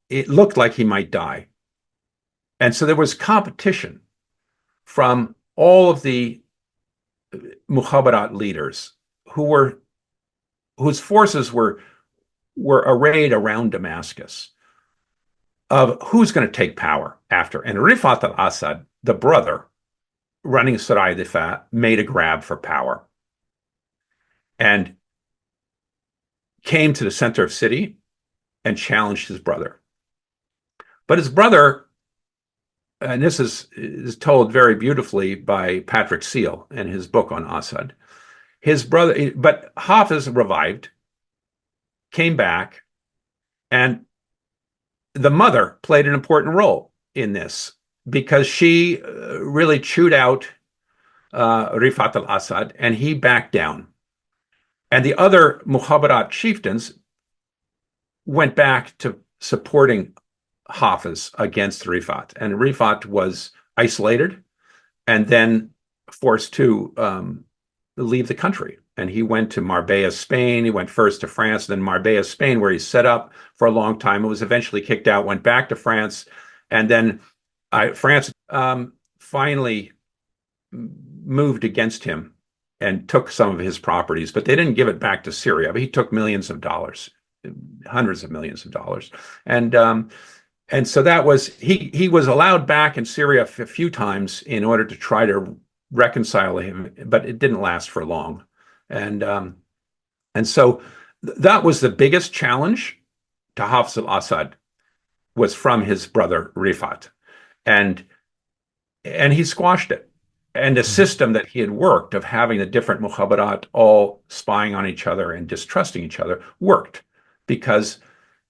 it looked like he might die. And so there was competition from all of the Mukhabarat leaders whose forces were arrayed around Damascus of who's going to take power after. And Rifaat al-Assad, the brother running Sarai Difa, made a grab for power and came to the center of city and challenged his brother. But his brother, and this is told very beautifully by Patrick Seal in his book on Assad, but Hafez revived, came back, and the mother played an important role in this because she really chewed out Rifaat al-Assad, and he backed down. And the other Mukhabarat chieftains went back to supporting Hafez against Rifaat. And Rifaat was isolated and then forced to leave the country. And he went to Marbella, Spain. He went first to France, then Marbella, Spain, where he set up for a long time. It was eventually kicked out, went back to France. And then France finally moved against him and took some of his properties, but they didn't give it back to Syria. But he took millions of dollars, hundreds of millions of dollars, and so that was he was allowed back in Syria a few times in order to try to reconcile him, but it didn't last for long, and so that was the biggest challenge to Hafez al-Assad was from his brother Rifaat, and he squashed it. And the Mhm. system that he had worked of having the different mukhabarat all spying on each other and distrusting each other worked, because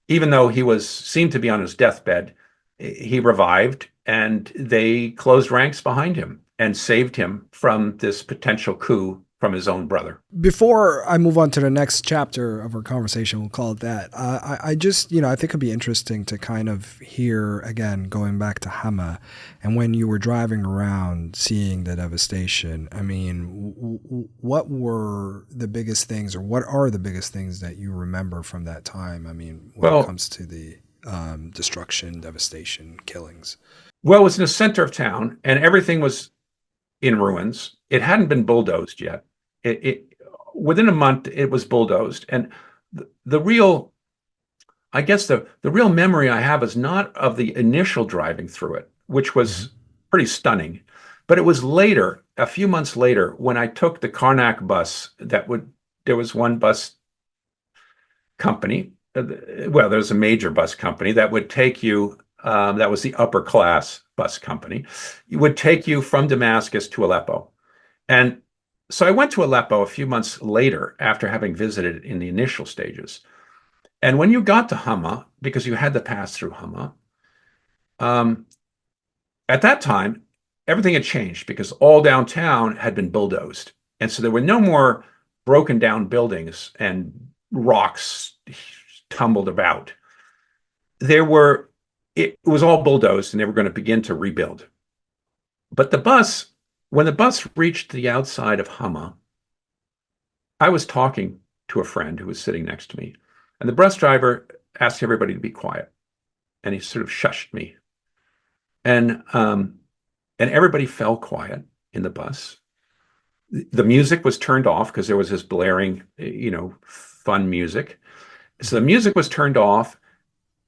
even though he was seemed to be on his deathbed, he revived, and they closed ranks behind him and saved him from this potential coup from his own brother. Before I move on to the next chapter of our conversation, we'll call it that. I just, I think it'd be interesting to kind of hear again, going back to Hama, and when you were driving around, seeing the devastation. I mean, what were the biggest things, or what are the biggest things that you remember from that time? I mean, when it Well, comes to the destruction, devastation, killings. well, it was in the center of town, and everything was in ruins. It hadn't been bulldozed yet. It within a month it was bulldozed, and the real, I guess the real memory I have is not of the initial driving through it, which Hmm. was pretty stunning, but it was later, a few months later, when I took the Karnak bus. There was one bus company, well, there's a major bus company that would take you. That was the upper class bus company. It would take you from Damascus to Aleppo. And so I went to Aleppo a few months later after having visited in the initial stages. And when you got to Hama, because you had to pass through Hama, um, at that time, everything had changed because all downtown had been bulldozed. And so there were no more broken down buildings and rocks tumbled about. It was all bulldozed, and they were going to begin to rebuild. But when the bus reached the outside of Hama, I was talking to a friend who was sitting next to me, and the bus driver asked everybody to be quiet, and he sort of shushed me, and everybody fell quiet in the bus. The music was turned off because there was this blaring, fun music. So the Hmm. music was turned off,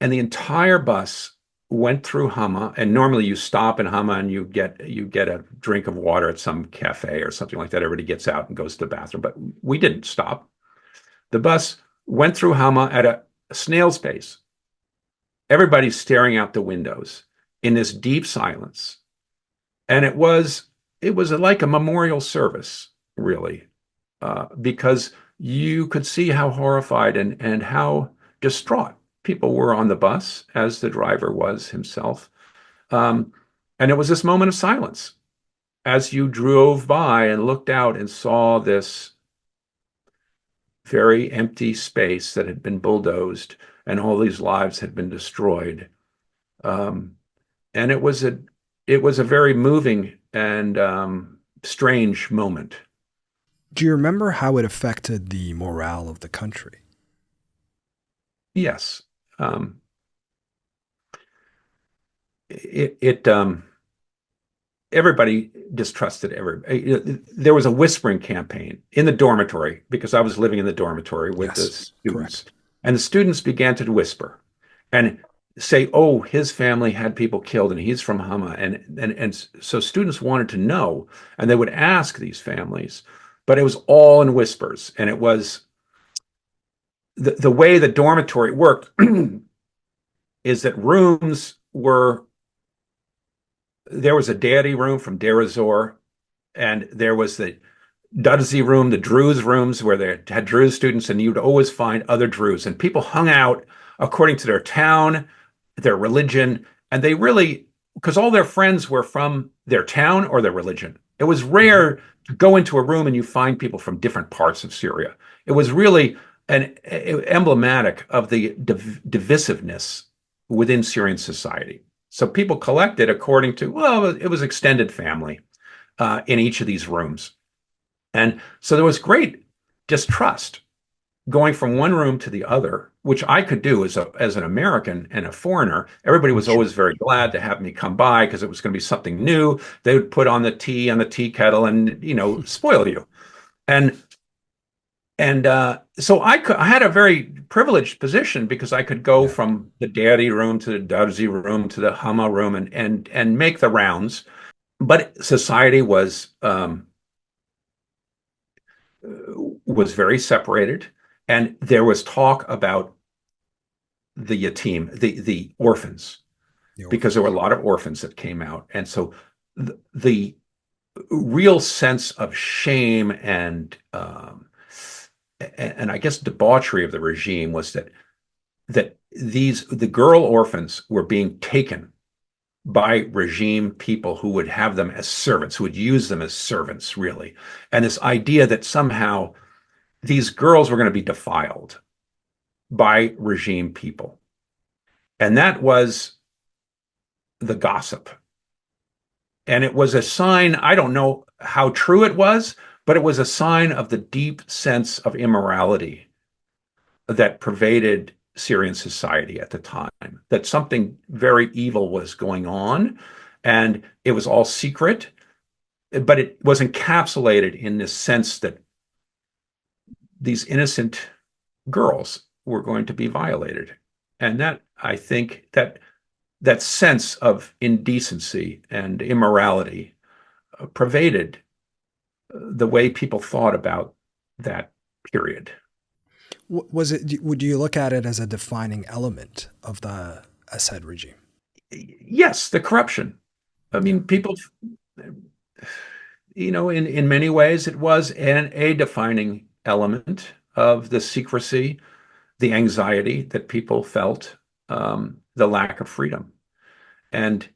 and the entire bus went through Hama. And normally you stop in Hama and you get a drink of water at some cafe or something like that. Everybody gets out and goes to the bathroom, but we didn't stop. The bus went through Hama at a snail's pace. Everybody's staring out the windows in this deep silence, and it was like a memorial service, really, because you could see how horrified and how distraught people were on the bus, as the driver was himself. Um, and it was this moment of silence as you drove by and looked out and saw this very empty space that had been bulldozed, and all these lives had been destroyed. Um, and it was a very moving and strange moment. Do you remember how it affected the morale of the country? Yes. Um, it everybody distrusted everybody. There was a whispering campaign in the dormitory because I was living in the dormitory with the Yes, students, correct. and the students began to whisper and say, "Oh, his family had people killed, and he's from Hama," and so students wanted to know, and they would ask these families, but it was all in whispers, and it was the way the dormitory worked is that rooms were there was a deity room from Deir ez-Zor, and there was the Darzi room, the Druze rooms where they had Druze students, and you'd always find other Druze. And people hung out according to their town, their religion, and they really, because all their friends were from their town or their religion. It was Hmm. rare to go into a room and you find people from different parts of Syria. It was really emblematic of the divisiveness within Syrian society. So people collected according to, well, it was extended family in each of these rooms. And so there was great distrust going from one room to the other, which I could do as an American and a foreigner. Everybody was always Sure. very glad to have me come by because it was going to be something new. They would put on the tea on the tea kettle and spoil you. And so I had a very privileged position because I could go Yeah. from the daddy room to the Darzi room to the Hama room and make the rounds. But society was very separated, and there was talk about the yatim, the orphans, The because there were a orphans. lot of orphans that came out. And so the real sense of shame and I guess debauchery of the regime was that the girl orphans were being taken by regime people who would have them as servants, who would use them as servants, really. And this idea that somehow these girls were going to be defiled by regime people. And that was the gossip. And it was a sign, I don't know how true it was, but it was a sign of the deep sense of immorality that pervaded Syrian society at the time, that something very evil was going on, and it was all secret, but it was encapsulated in this sense that these innocent girls were going to be violated. And that, I think, that sense of indecency and immorality pervaded the way people thought about that period. Was it? Would you look at it as a defining element of the Assad regime? Yes, the corruption. I Yeah. mean, people, in many ways, it was a defining element of the secrecy, the anxiety that people felt, the lack of freedom, and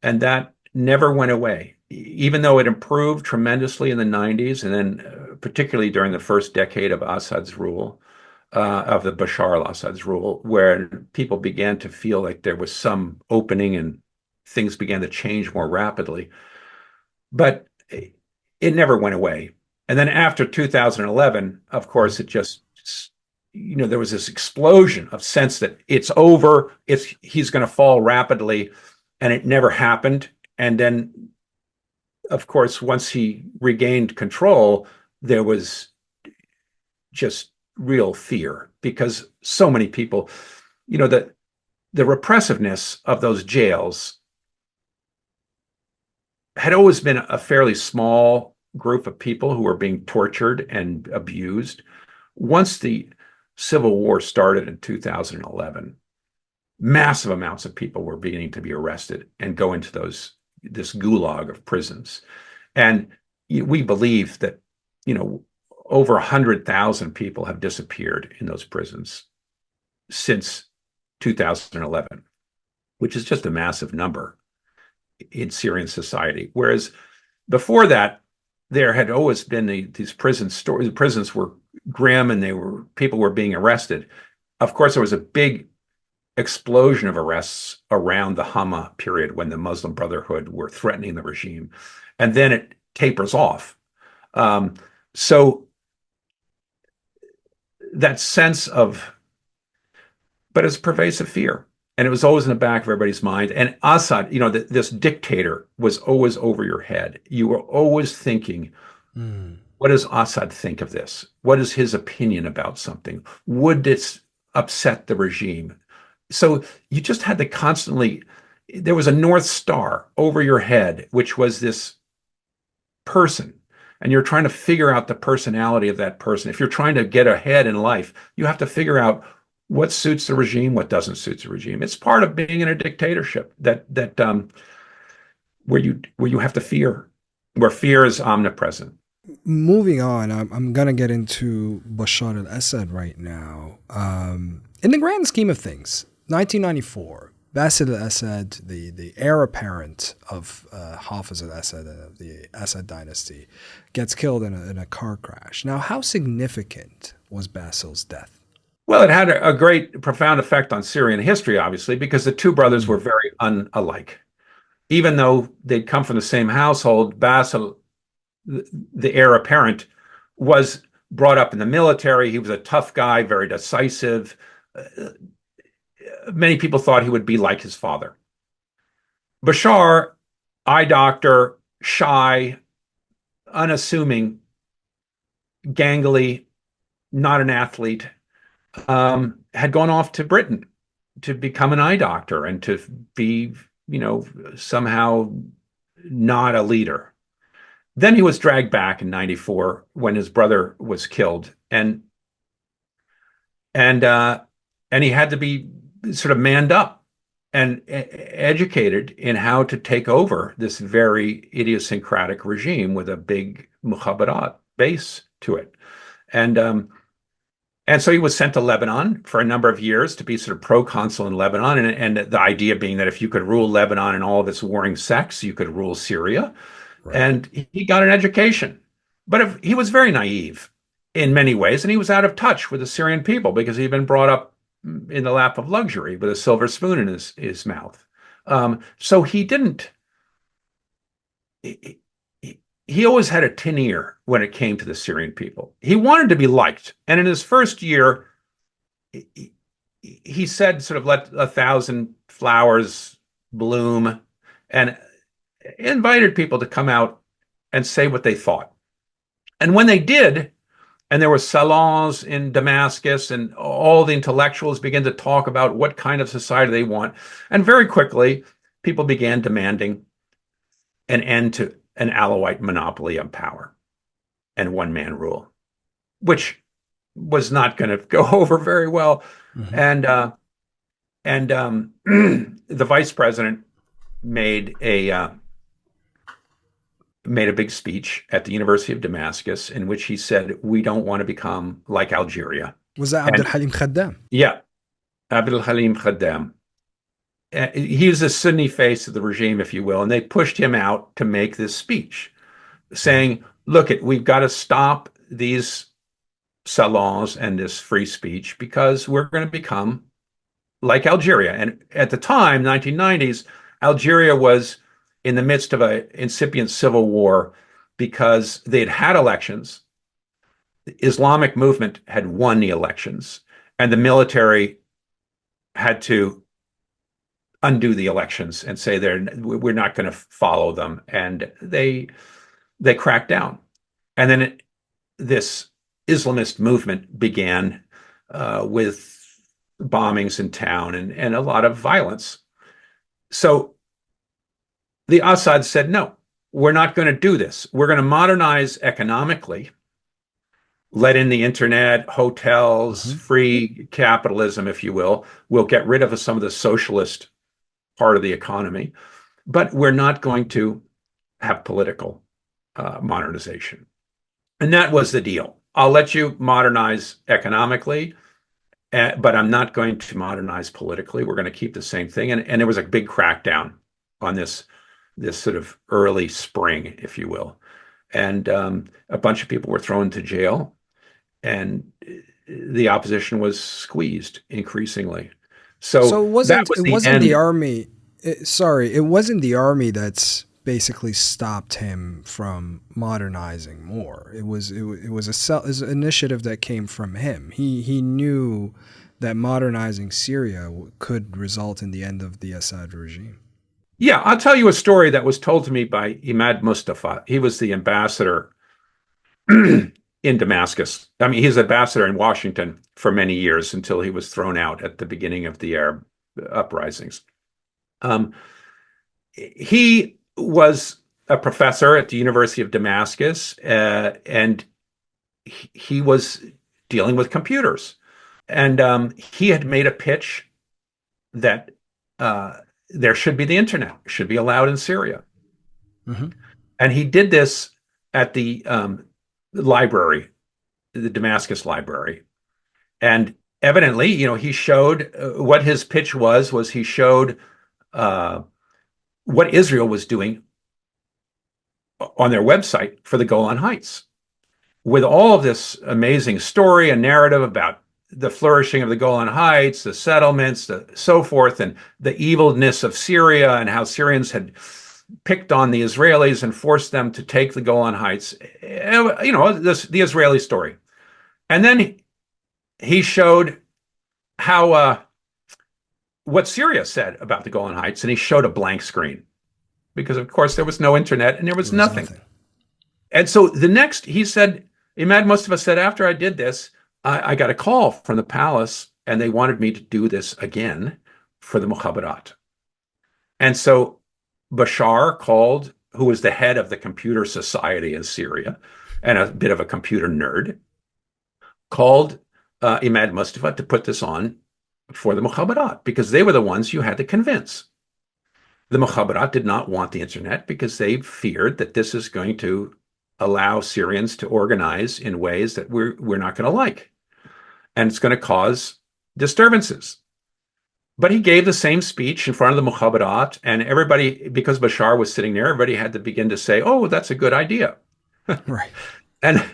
and that never went away, even though it improved tremendously in the 90s, and then particularly during the first decade of Assad's rule, of the Bashar al-Assad's rule, where people began to feel like there was some opening and things began to change more rapidly. But it never went away. And then after 2011, of course, it just, there was this explosion of sense that it's over, he's going to fall rapidly, and it never happened. And then, of course, once he regained control, there was just real fear because so many people, the repressiveness of those jails had always been a fairly small group of people who were being tortured and abused. Once the civil war started in 2011, massive amounts of people were beginning to be arrested and go into this gulag of prisons. And we believe that, over 100,000 people have disappeared in those prisons since 2011, which is just a massive number in Syrian society. Whereas before that, there had always been these prison stories. The prisons were grim, and people were being arrested. Of course, there was a big explosion of arrests around the Hama period when the Muslim Brotherhood were threatening the regime, and then it tapers off. So that sense but it's pervasive fear. And it was always in the back of everybody's mind. And Assad, this dictator was always over your head. You were always thinking, what does Assad think of this? What is his opinion about something? Would this upset the regime? So you just had to constantly, there was a North Star over your head, which was this person. And you're trying to figure out the personality of that person. If you're trying to get ahead in life, you have to figure out what suits the regime, what doesn't suit the regime. It's part of being in a dictatorship that where you have to fear, where fear is omnipresent. Moving on, I'm gonna get into Bashar al-Assad right now. In the grand scheme of things, 1994, Bassel al-Assad, the heir apparent of Hafez al-Assad of the Assad dynasty, gets killed in a car crash. Now, how significant was Bassel's death? Well, it had a great, profound effect on Syrian history, obviously, because the two brothers were very unalike. Even though they'd come from the same household, Bassel, the heir apparent, was brought up in the military. He was a tough guy, very decisive. Many people thought he would be like his father. Bashar, eye doctor, shy, unassuming, gangly, not an athlete, had gone off to Britain to become an eye doctor and to be, somehow not a leader. Then he was dragged back in 94 when his brother was killed, and he had to be sort of manned up and educated in how to take over this very idiosyncratic regime with a big mukhabarat base to it. And and so he was sent to Lebanon for a number of years to be sort of proconsul in Lebanon. And the idea being that if you could rule Lebanon and all of its warring sects, you could rule Syria. Right. And he got an education. But he was very naive in many ways. And he was out of touch with the Syrian people because he'd been brought up in the lap of luxury with a silver spoon in his mouth. So he didn't. He always had a tin ear when it came to the Syrian people. He wanted to be liked. And in his first year, he said, sort of, let 1,000 flowers bloom, and invited people to come out and say what they thought. And when they did, and there were salons in Damascus, and all the intellectuals began to talk about what kind of society they want. And very quickly, people began demanding an end to an Alawite monopoly on power and one-man rule, which was not going to go over very well. Mm-hmm. And the vice president made a big speech at the University of Damascus in which he said, "We don't want to become like Algeria." Was that Abdel Halim Khaddam? Yeah, Abdel Halim Khaddam. He was the Sunni face of the regime, if you will, and they pushed him out to make this speech saying, look, we've got to stop these salons and this free speech because we're going to become like Algeria. And at the time, 1990s, Algeria was in the midst of an incipient civil war because they'd had elections. The Islamic movement had won the elections, and the military had to undo the elections and say we're not going to follow them, and they cracked down. And then this Islamist movement began with bombings in town and a lot of violence. So the Assad said, no, we're not going to do this. We're going to modernize economically, let in the internet, hotels, free capitalism, if you will. We'll get rid of some of the socialist part of the economy, but we're not going to have political modernization. And that was the deal. I'll let you modernize economically, but I'm not going to modernize politically. We're going to keep the same thing. And there was a big crackdown on this sort of early spring, if you will. And a bunch of people were thrown to jail, and the opposition was squeezed increasingly. So it wasn't the army. It wasn't the army that's basically stopped him from modernizing more. It was an initiative that came from him. He knew that modernizing Syria could result in the end of the Assad regime. Yeah, I'll tell you a story that was told to me by Imad Mustafa. He was the ambassador in Damascus. I mean, he's ambassador in Washington for many years until he was thrown out at the beginning of the Arab uprisings. He was a professor at the University of Damascus, and he was dealing with computers. And he had made a pitch that there should be the internet, should be allowed in Syria. Mm-hmm. And he did this at the library, the Damascus library. And evidently, he showed what his pitch was he showed what Israel was doing on their website for the Golan Heights, with all of this amazing story and narrative about the flourishing of the Golan Heights, the settlements, so forth, and the evilness of Syria, and how Syrians had picked on the Israelis and forced them to take the Golan Heights. The Israeli story. And then he showed how what Syria said about the Golan Heights, and he showed a blank screen because, of course, there was no internet and there was nothing. And so he said, Imad Mustafa said, after I did this, I got a call from the palace, and they wanted me to do this again for the mukhabarat. And so Bashar called, who was the head of the computer society in Syria and a bit of a computer nerd, called Imad Mustafa to put this on for the Mukhabarat because they were the ones you had to convince. The Mukhabarat did not want the internet because they feared that this is going to allow Syrians to organize in ways that we're not going to like, and it's going to cause disturbances. But he gave the same speech in front of the Mukhabarat, and everybody, because Bashar was sitting there, everybody had to begin to say, "Oh, that's a good idea." Right. And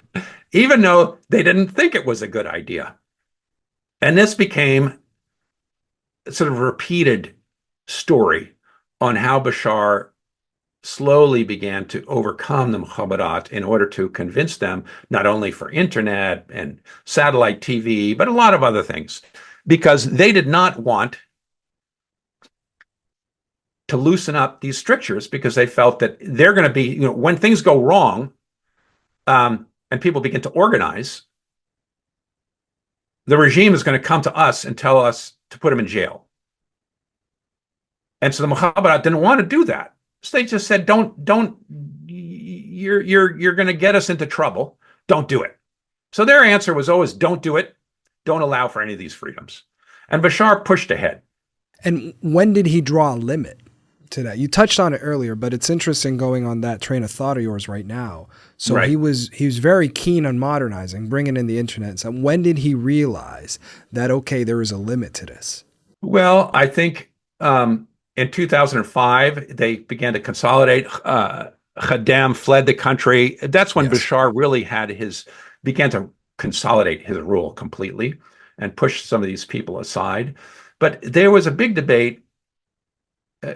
even though they didn't think it was a good idea. And this became sort of a repeated story on how Bashar slowly began to overcome the Mukhabarat in order to convince them, not only for internet and satellite TV, but a lot of other things, because they did not want to loosen up these strictures because they felt that they're going to be, when things go wrong and people begin to organize, the regime is going to come to us and tell us to put them in jail. And so the Mukhabarat didn't want to do that. So they just said, don't, you're going to get us into trouble. Don't do it. So their answer was always, don't do it. Don't allow for any of these freedoms. And Bashar pushed ahead. And when did he draw a limit to that? You touched on it earlier, but it's interesting going on that train of thought of yours right now. So right. he was very keen on modernizing, bringing in the internet. So when did he realize that, okay, there is a limit to this? Well, I think in 2005, they began to consolidate. Khaddam fled the country. That's when Bashar really began to consolidate his rule completely and push some of these people aside. But there was a big debate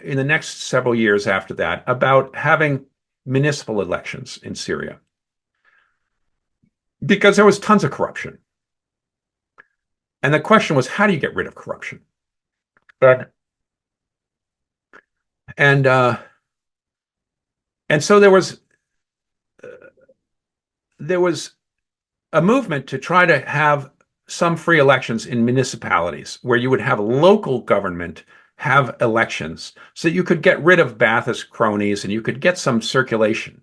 in the next several years after that about having municipal elections in Syria because there was tons of corruption. And the question was, how do you get rid of corruption? And so there was a movement to try to have some free elections in municipalities where you would have local government have elections so that you could get rid of Ba'athist cronies and you could get some circulation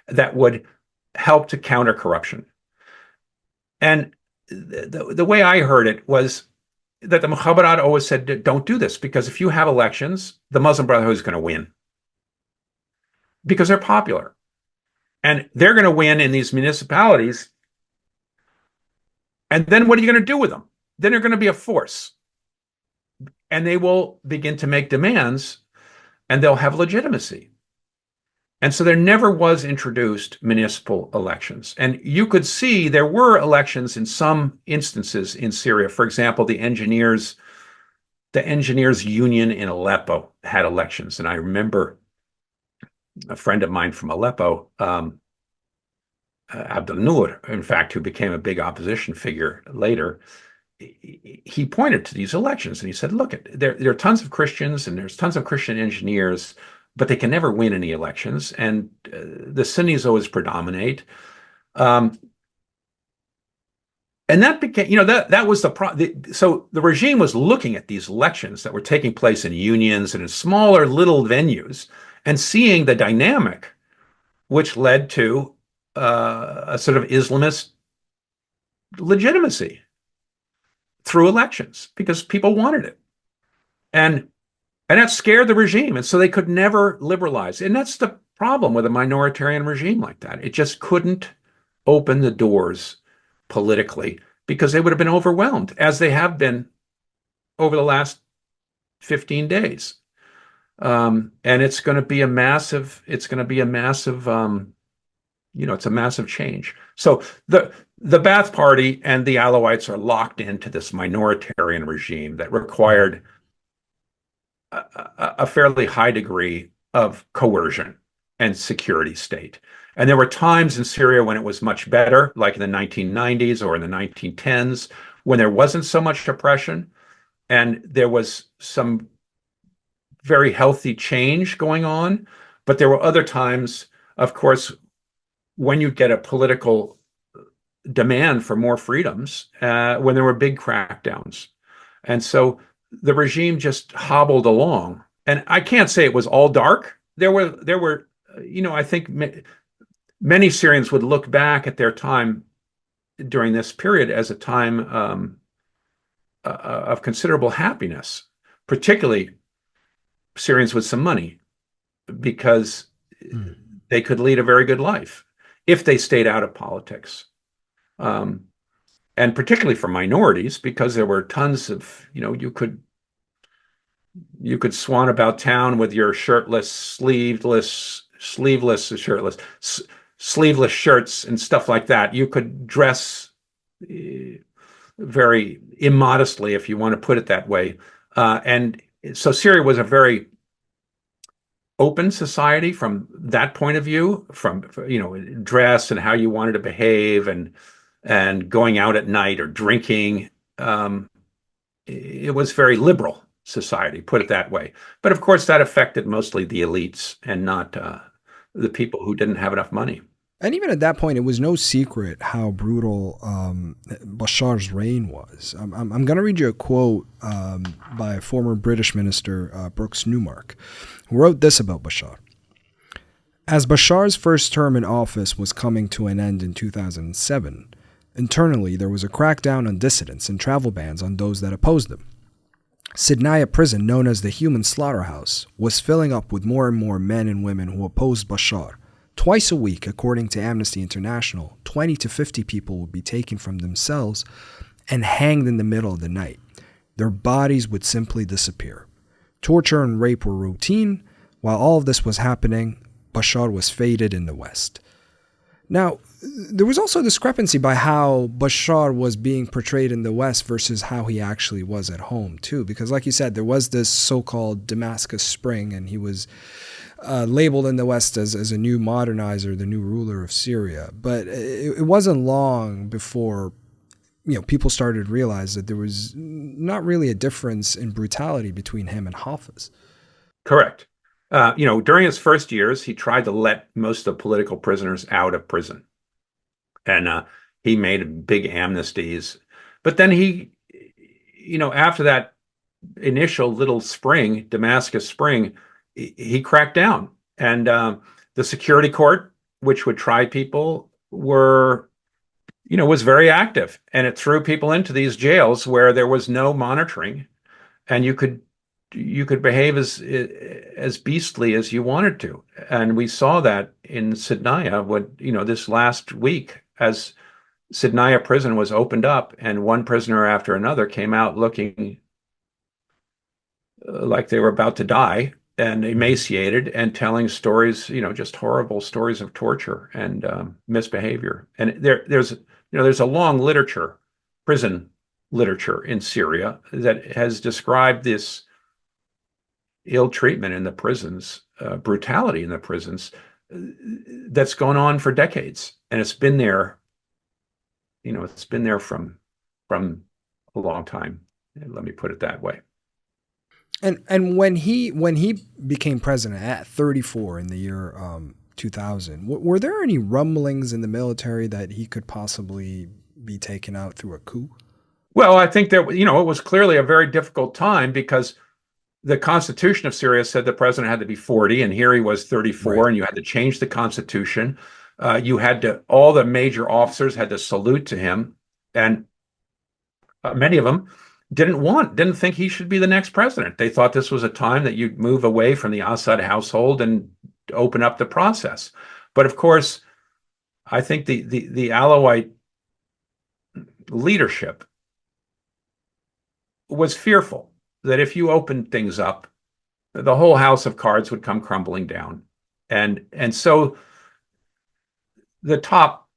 that would help to counter corruption. And the way I heard it was that the Mukhabarat always said, don't do this, because if you have elections, the Muslim Brotherhood is going to win because they're popular. And they're going to win in these municipalities. And then what are you going to do with them? Then they're going to be a force. And they will begin to make demands and they'll have legitimacy. And so there never was introduced municipal elections. And you could see there were elections in some instances in Syria. For example, the engineers union in Aleppo had elections. And I remember a friend of mine from Aleppo, Abdel Noor, in fact, who became a big opposition figure later, he pointed to these elections and he said, look, there are tons of Christians and there's tons of Christian engineers, but they can never win any elections. And the Sunnis always predominate. And that became, that was the problem. So the regime was looking at these elections that were taking place in unions and in smaller little venues and seeing the dynamic, which led to a sort of Islamist legitimacy through elections because people wanted it. And that scared the regime. And so they could never liberalize. And that's the problem with a minoritarian regime like that. It just couldn't open the doors politically because they would have been overwhelmed, as they have been over the last 15 days. And it's going to be a massive, it's a massive change. So the Ba'ath Party and the Alawites are locked into this minoritarian regime that required a fairly high degree of coercion and security state. And there were times in Syria when it was much better, like in the 1990s or in the 1910s, when there wasn't so much oppression and there was some very healthy change going on. But there were other times, of course, when you get a political demand for more freedoms, when there were big crackdowns. And so the regime just hobbled along. And I can't say it was all dark. There were, I think many Syrians would look back at their time during this period as a time of considerable happiness, particularly Syrians with some money, because they could lead a very good life if they stayed out of politics. And particularly for minorities, because there were tons of, you could swan about town with your sleeveless shirts and stuff like that. You could dress very immodestly, if you want to put it that way. And so Syria was a very open society from that point of view, from dress and how you wanted to behave, and going out at night or drinking. It was very liberal society, put it that way. But of course, that affected mostly the elites and not the people who didn't have enough money. And even at that point, it was no secret how brutal Bashar's reign was. I'm going to read you a quote by former British minister Brooks Newmark, who wrote this about Bashar. As Bashar's first term in office was coming to an end in 2007, internally there was a crackdown on dissidents and travel bans on those that opposed them. Sidnaya prison, known as the human slaughterhouse, was filling up with more and more men and women who opposed Bashar. Twice a week, according to Amnesty International, 20 to 50 people would be taken from themselves and hanged in the middle of the night. Their bodies would simply disappear. Torture and rape were routine. While all of this was happening, Bashar was faded in the West. Now, there was also a discrepancy by how Bashar was being portrayed in the West versus how he actually was at home, too. Because like you said, there was this so-called Damascus Spring, and he was labeled in the West as a new modernizer, the new ruler of Syria. But it wasn't long before people started to realize that there was not really a difference in brutality between him and Hafez. Correct. During his first years, he tried to let most of the political prisoners out of prison. And he made big amnesties. But then he, after that initial little spring, Damascus Spring, he cracked down. And the security court, which would try people, was very active. And it threw people into these jails where there was no monitoring. And you could behave as beastly as you wanted to. And we saw that in Sidnaya, this last week, as Sidnaya prison was opened up and one prisoner after another came out looking like they were about to die and emaciated and telling stories, just horrible stories of torture and misbehavior. And there's a long prison literature in Syria that has described this ill treatment in the prisons, brutality in the prisons, that's gone on for decades, and it's been there. It's been there from a long time. Let me put it that way. And when he became president at 34 in the year 2000, were there any rumblings in the military that he could possibly be taken out through a coup? Well, I think that it was clearly a very difficult time because the Constitution of Syria said the president had to be 40, and here he was 34, right. And you had to change the Constitution. All the major officers had to salute to him, and many of them didn't think he should be the next president. They thought this was a time that you'd move away from the Assad household and open up the process. But of course, I think the Alawite leadership was fearful that if you opened things up, the whole house of cards would come crumbling down. And so the top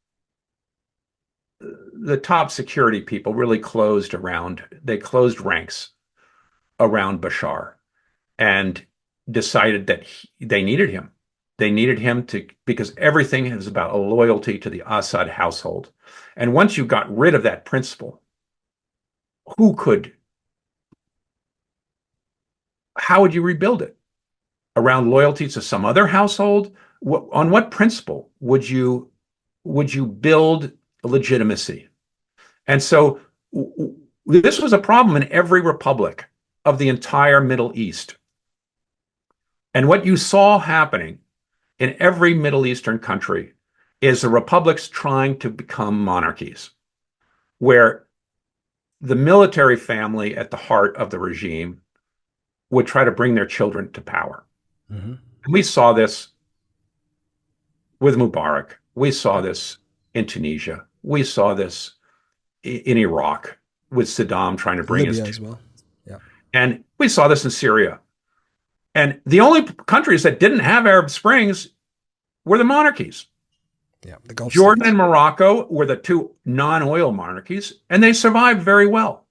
security people really closed ranks around Bashar and decided that they needed him. They needed him because everything is about a loyalty to the Assad household. And once you got rid of that principle, how would you rebuild it? Around loyalty to some other household? On what principle would you build legitimacy? And so this was a problem in every republic of the entire Middle East. And what you saw happening in every Middle Eastern country is the republics trying to become monarchies, where the military family at the heart of the regime would try to bring their children to power. Mm-hmm. And we saw this with Mubarak. We saw this in Tunisia. We saw this in Iraq with Saddam trying to bring Libya his as well. Yeah. And we saw this in Syria. And the only countries that didn't have Arab Springs were the monarchies. Yeah. The Gulf Jordan states. and Morocco were the two non-oil monarchies, and they survived very well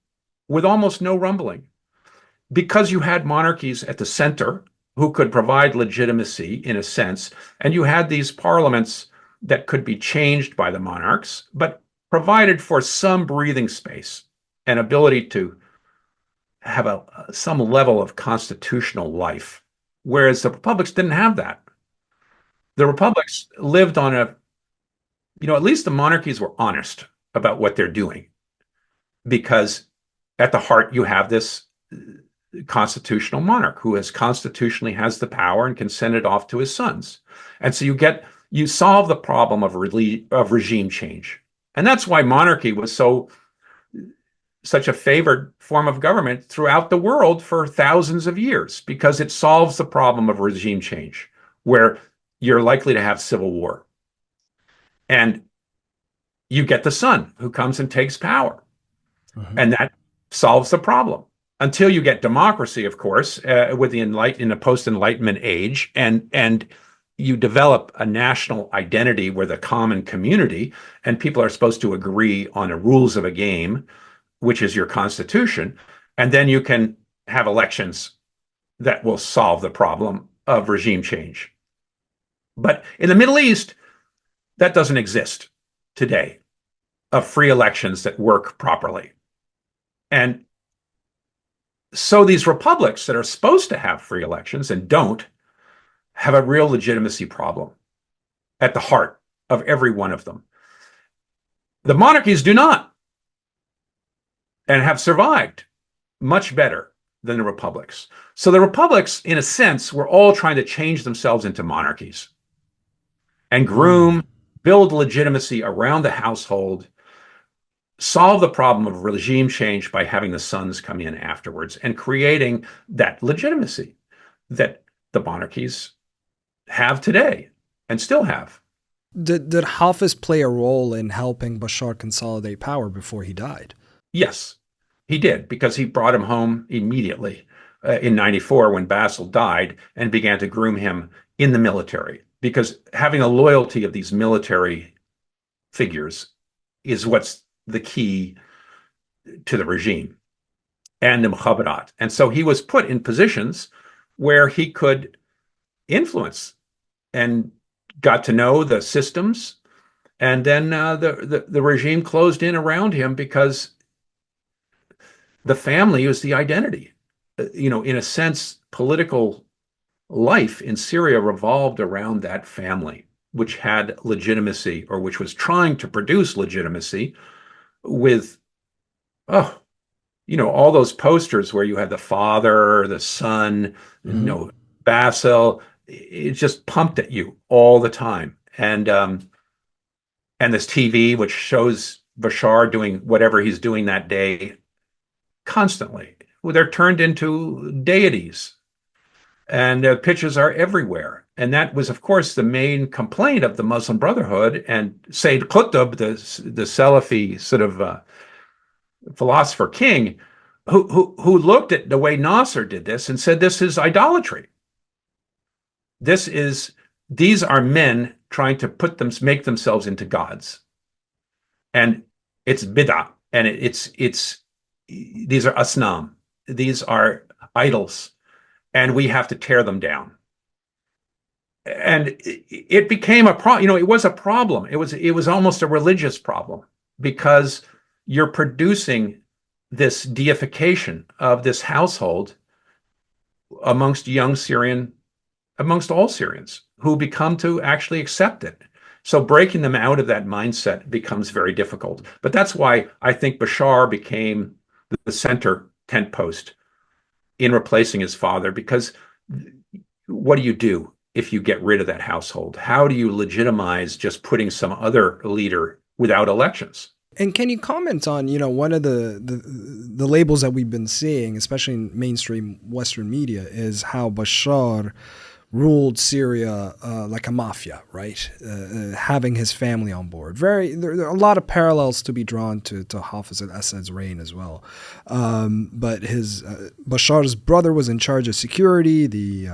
with almost no rumbling because you had monarchies at the center who could provide legitimacy in a sense, and you had these parliaments that could be changed by the monarchs, but provided for some breathing space and ability to have some level of constitutional life, whereas the republics didn't have that. The republics lived on at least the monarchies were honest about what they're doing, because at the heart you have this constitutional monarch who constitutionally has the power and can send it off to his sons. And so you solve the problem of regime change. And that's why monarchy was such a favored form of government throughout the world for thousands of years, because it solves the problem of regime change, where you're likely to have civil war. And you get the son who comes and takes power. Mm-hmm. And that solves the problem. Until you get democracy, of course, with in the post-Enlightenment age, and you develop a national identity where the common community and people are supposed to agree on the rules of a game, which is your constitution, and then you can have elections that will solve the problem of regime change. But in the Middle East, that doesn't exist today, of free elections that work properly. And so these republics that are supposed to have free elections and don't have a real legitimacy problem at the heart of every one of them. The monarchies do not, and have survived much better than the republics. So the republics, in a sense, were all trying to change themselves into monarchies and build legitimacy around the household, solve the problem of regime change by having the sons come in afterwards and creating that legitimacy that the monarchies have today and still have. Did Hafez play a role in helping Bashar consolidate power before he died? Yes, he did, because he brought him home immediately in 94 when Bassel died and began to groom him in the military, because having a loyalty of these military figures is what's the key to the regime and the mukhabarat. And so he was put in positions where he could influence and got to know the systems. And then the regime closed in around him because the family was the identity. In a sense, political life in Syria revolved around that family, which had legitimacy, or which was trying to produce legitimacy with, all those posters where you had the father, the son, Bassel. It just pumped at you all the time. And this TV, which shows Bashar doing whatever he's doing that day constantly. Well, they're turned into deities, and pictures are everywhere. And that was, of course, the main complaint of the Muslim Brotherhood and Sayyid Qutb, the Salafi sort of philosopher king, who looked at the way Nasser did this and said, this is idolatry. These are men trying to make themselves into gods. And it's bid'ah, and these are asnam. These are idols, and we have to tear them down. And it became a problem. It was a problem. It was almost a religious problem, because you're producing this deification of this household amongst all Syrians who become to actually accept it. So breaking them out of that mindset becomes very difficult. But that's why I think Bashar became the center tent post in replacing his father, because what do you do if you get rid of that household? How do you legitimize just putting some other leader without elections? And can you comment on, one of the labels that we've been seeing, especially in mainstream Western media, is how Bashar ruled Syria like a mafia, right? Having his family on board. There are a lot of parallels to be drawn to Hafez al-Assad's reign as well. But his Bashar's brother was in charge of security, the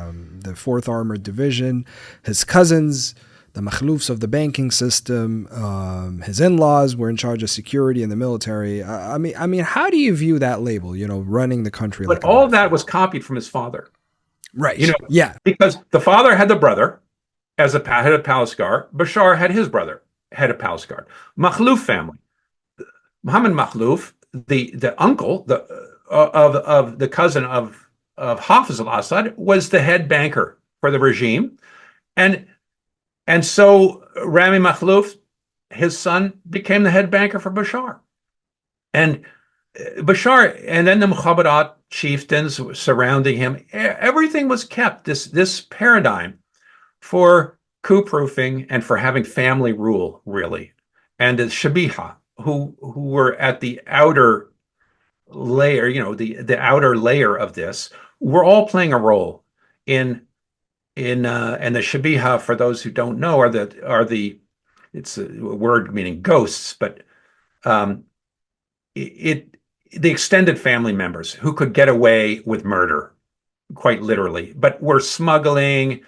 4th Armored Division. His cousins, the makhloufs of the banking system, his in-laws were in charge of security and the military. I mean, how do you view that label? Running the country. But all that was copied from his father. Right. Yeah. Because the father had the brother as a head of palace guard. Bashar had his brother, head of palace guard. Makhlouf family. Mohammed Makhlouf, the uncle of the cousin of Hafez al-Assad, was the head banker for the regime. And so Rami Makhlouf, his son, became the head banker for Bashar. And Bashar, and then the Mukhabarat chieftains surrounding him, everything was kept, this paradigm for coup-proofing and for having family rule, really. And the Shabiha, who were at the outer layer, the outer layer of this, were all playing a role in and the Shabiha, for those who don't know, it's a word meaning ghosts, but the extended family members who could get away with murder, quite literally, but were smuggling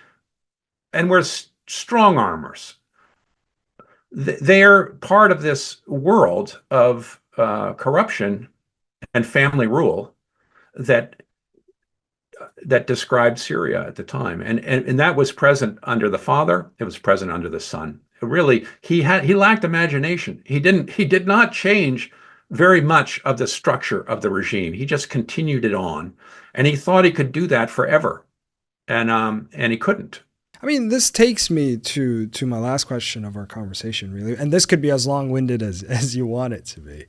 and were strong armors. They're part of this world of corruption and family rule that described Syria at the time, and that was present under the father. It was present under the son. Really, he lacked imagination. He did not change very much of the structure of the regime. He just continued it on, and he thought he could do that forever, and he couldn't. I mean, this takes me to my last question of our conversation, really, and this could be as long-winded as you want it to be.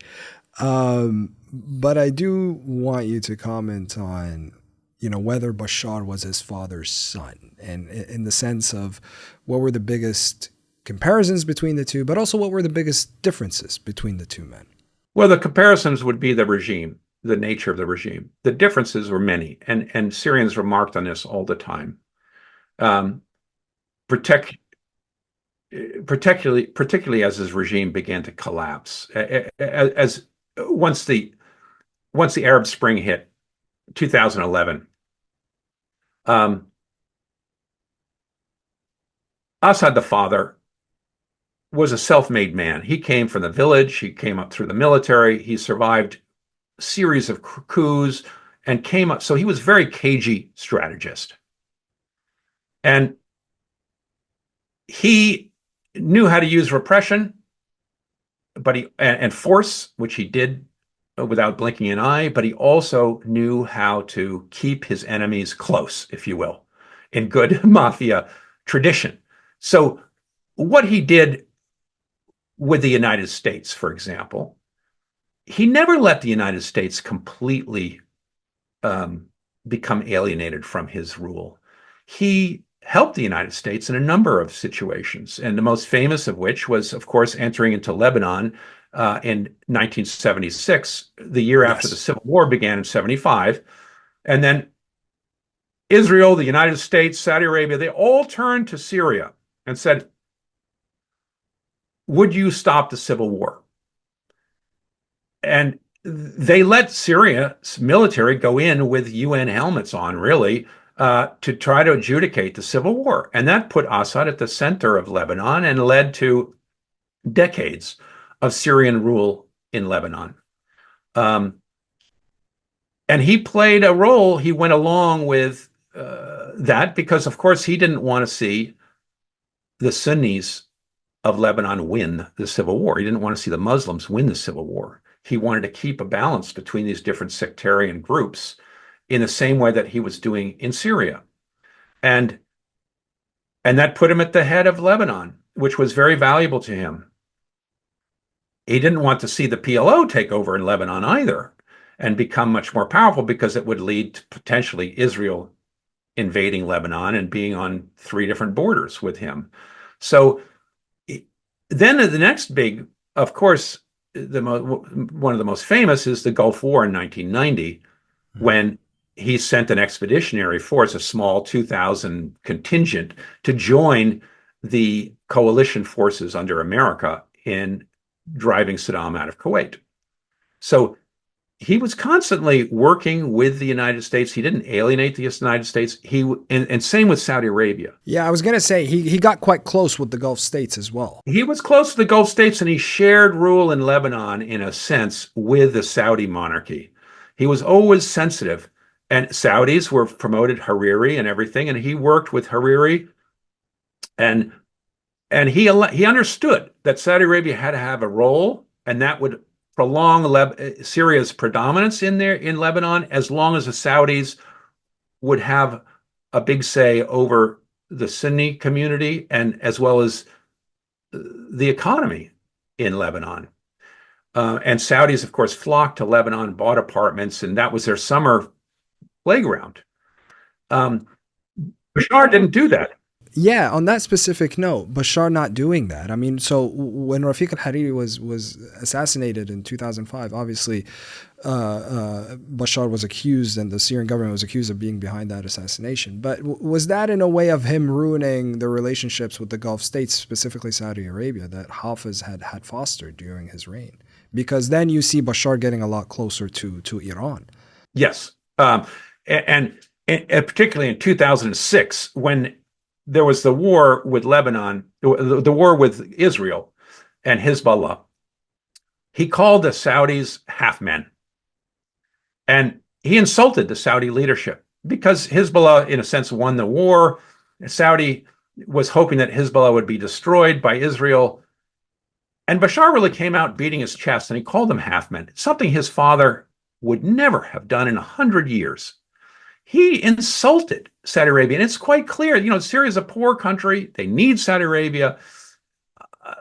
But I do want you to comment on whether Bashar was his father's son, and in the sense of what were the biggest comparisons between the two, but also what were the biggest differences between the two men. Well, the comparisons would be the regime, the nature of the regime. The differences were many, and Syrians remarked on this all the time. Particularly as his regime began to collapse, as once the Arab Spring hit, 2011. Assad, the father, was a self-made man. He came from the village. He came up through the military. He survived a series of coups and came up. So he was a very cagey strategist. And he knew how to use repression, and force, which he did without blinking an eye, but he also knew how to keep his enemies close, if you will, in good mafia tradition. So what he did with the United States, for example, he never let the United States completely become alienated from his rule. He helped the United States in a number of situations, and the most famous of which was, of course, entering into Lebanon in 1976, the year after the Civil War began in 75. And then Israel, the United States, Saudi Arabia, they all turned to Syria and said, would you stop the civil war? And they let Syria's military go in with UN helmets on, really, to try to adjudicate the civil war. And that put Assad at the center of Lebanon and led to decades of Syrian rule in Lebanon. And he played a role. He went along with that because, of course, he didn't want to see the Sunnis of Lebanon win the civil war. He didn't want to see the Muslims win the civil war. He wanted to keep a balance between these different sectarian groups in the same way that he was doing in Syria. And that put him at the head of Lebanon, which was very valuable to him. He didn't want to see the PLO take over in Lebanon either and become much more powerful, because it would lead to potentially Israel invading Lebanon and being on 3 different borders with him. So then the next big, of course, one of the most famous is the Gulf War in 1990, when he sent an expeditionary force, a small 2,000 contingent, to join the coalition forces under America in driving Saddam out of Kuwait. So he was constantly working with the United States. He didn't alienate the United States. And same with Saudi Arabia. Yeah, I was going to say he got quite close with the Gulf states as well. He was close to the Gulf states, and he shared rule in Lebanon, in a sense, with the Saudi monarchy. He was always sensitive. And Saudis were promoted Hariri and everything, and he worked with Hariri, and he understood that Saudi Arabia had to have a role, and that would prolong Syria's predominance in Lebanon, as long as the Saudis would have a big say over the Sunni community, and as well as the economy in Lebanon. And Saudis, of course, flocked to Lebanon, bought apartments, and that was their summer playground. Bashar didn't do that. Yeah, on that specific note, Bashar not doing that. I mean, so when Rafic Hariri was assassinated in 2005, obviously Bashar was accused, and the Syrian government was accused of being behind that assassination. But was that in a way of him ruining the relationships with the Gulf states, specifically Saudi Arabia, that Hafez had fostered during his reign? Because then you see Bashar getting a lot closer to Iran. Yes. And particularly in 2006, when there was the war with Lebanon, the war with Israel and Hezbollah, he called the Saudis half men. And he insulted the Saudi leadership because Hezbollah, in a sense, won the war. Saudi was hoping that Hezbollah would be destroyed by Israel. And Bashar really came out beating his chest, and he called them half men, something his father would never have done in 100 years. He insulted Saudi Arabia, and it's quite clear. Syria is a poor country. They need Saudi Arabia.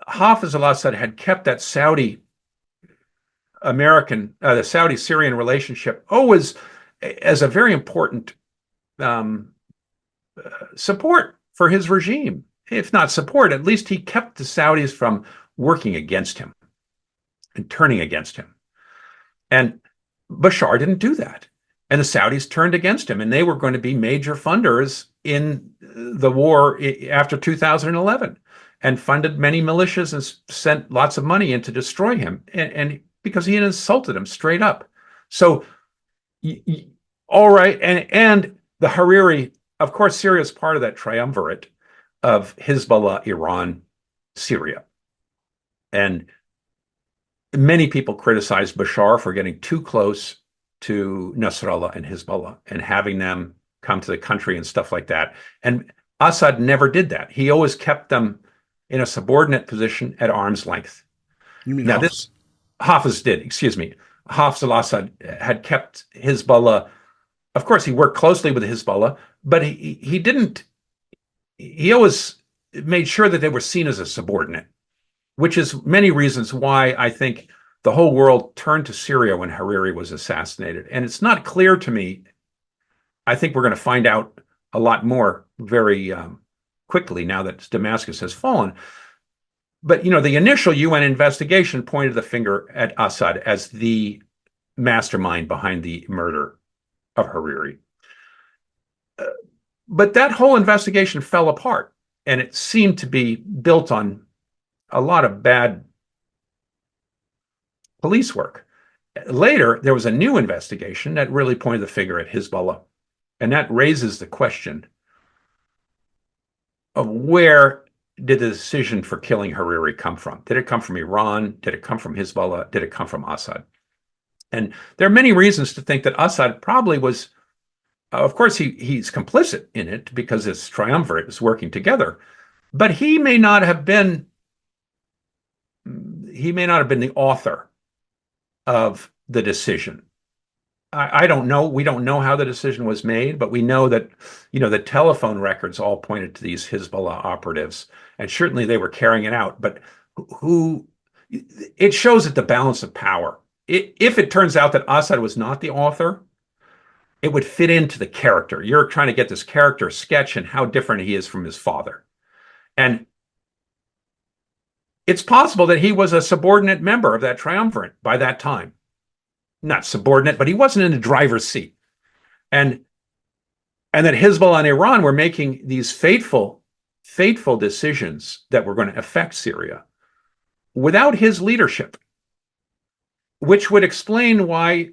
Hafez al-Assad had kept that the Saudi-Syrian relationship always as a very important support for his regime. If not support, at least he kept the Saudis from working against him and turning against him. And Bashar didn't do that. And the Saudis turned against him, and they were going to be major funders in the war after 2011, and funded many militias and sent lots of money in to destroy him, and because he had insulted him straight up. So, all right, and the Hariri, of course, Syria is part of that triumvirate of Hezbollah, Iran, Syria. And many people criticized Bashar for getting too close to Nasrallah and Hezbollah and having them come to the country and stuff like that. And Assad never did that. He always kept them in a subordinate position at arm's length. You mean now, Hafez? Hafez did, excuse me. Hafez al-Assad had kept Hezbollah. Of course, he worked closely with Hezbollah, but he didn't. He always made sure that they were seen as a subordinate, which is many reasons why I think the whole world turned to Syria when Hariri was assassinated. And it's not clear to me. I think we're going to find out a lot more very quickly now that Damascus has fallen. But, the initial UN investigation pointed the finger at Assad as the mastermind behind the murder of Hariri. But that whole investigation fell apart, and it seemed to be built on a lot of bad police work. Later, there was a new investigation that really pointed the finger at Hezbollah. And that raises the question of where did the decision for killing Hariri come from? Did it come from Iran? Did it come from Hezbollah? Did it come from Assad? And there are many reasons to think that Assad probably was, of course, he's complicit in it because his triumvirate is working together, but he may not have been the author of the decision. I don't know. We don't know how the decision was made, but we know that, the telephone records all pointed to these Hezbollah operatives, and certainly they were carrying it out. But it shows that the balance of power. If it turns out that Assad was not the author, it would fit into the character. You're trying to get this character sketch and how different he is from his father. And It's possible that he was a subordinate member of that triumvirate by that time. Not subordinate, but he wasn't in the driver's seat. And that Hezbollah and Iran were making these fateful decisions that were going to affect Syria without his leadership, which would explain why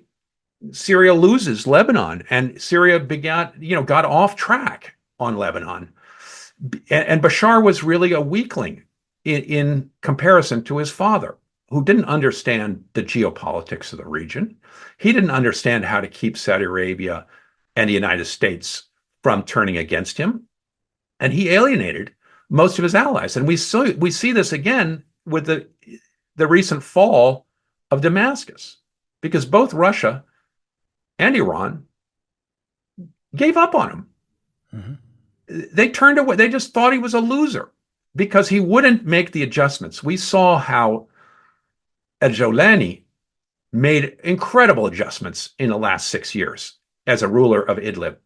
Syria loses Lebanon and Syria got off track on Lebanon. And Bashar was really a weakling in comparison to his father, who didn't understand the geopolitics of the region. He didn't understand how to keep Saudi Arabia and the United States from turning against him. And he alienated most of his allies. And we see this again with the recent fall of Damascus, because both Russia and Iran gave up on him. Mm-hmm. They turned away. They just thought he was a loser because he wouldn't make the adjustments. We saw how al-Jolani made incredible adjustments in the last 6 years as a ruler of Idlib.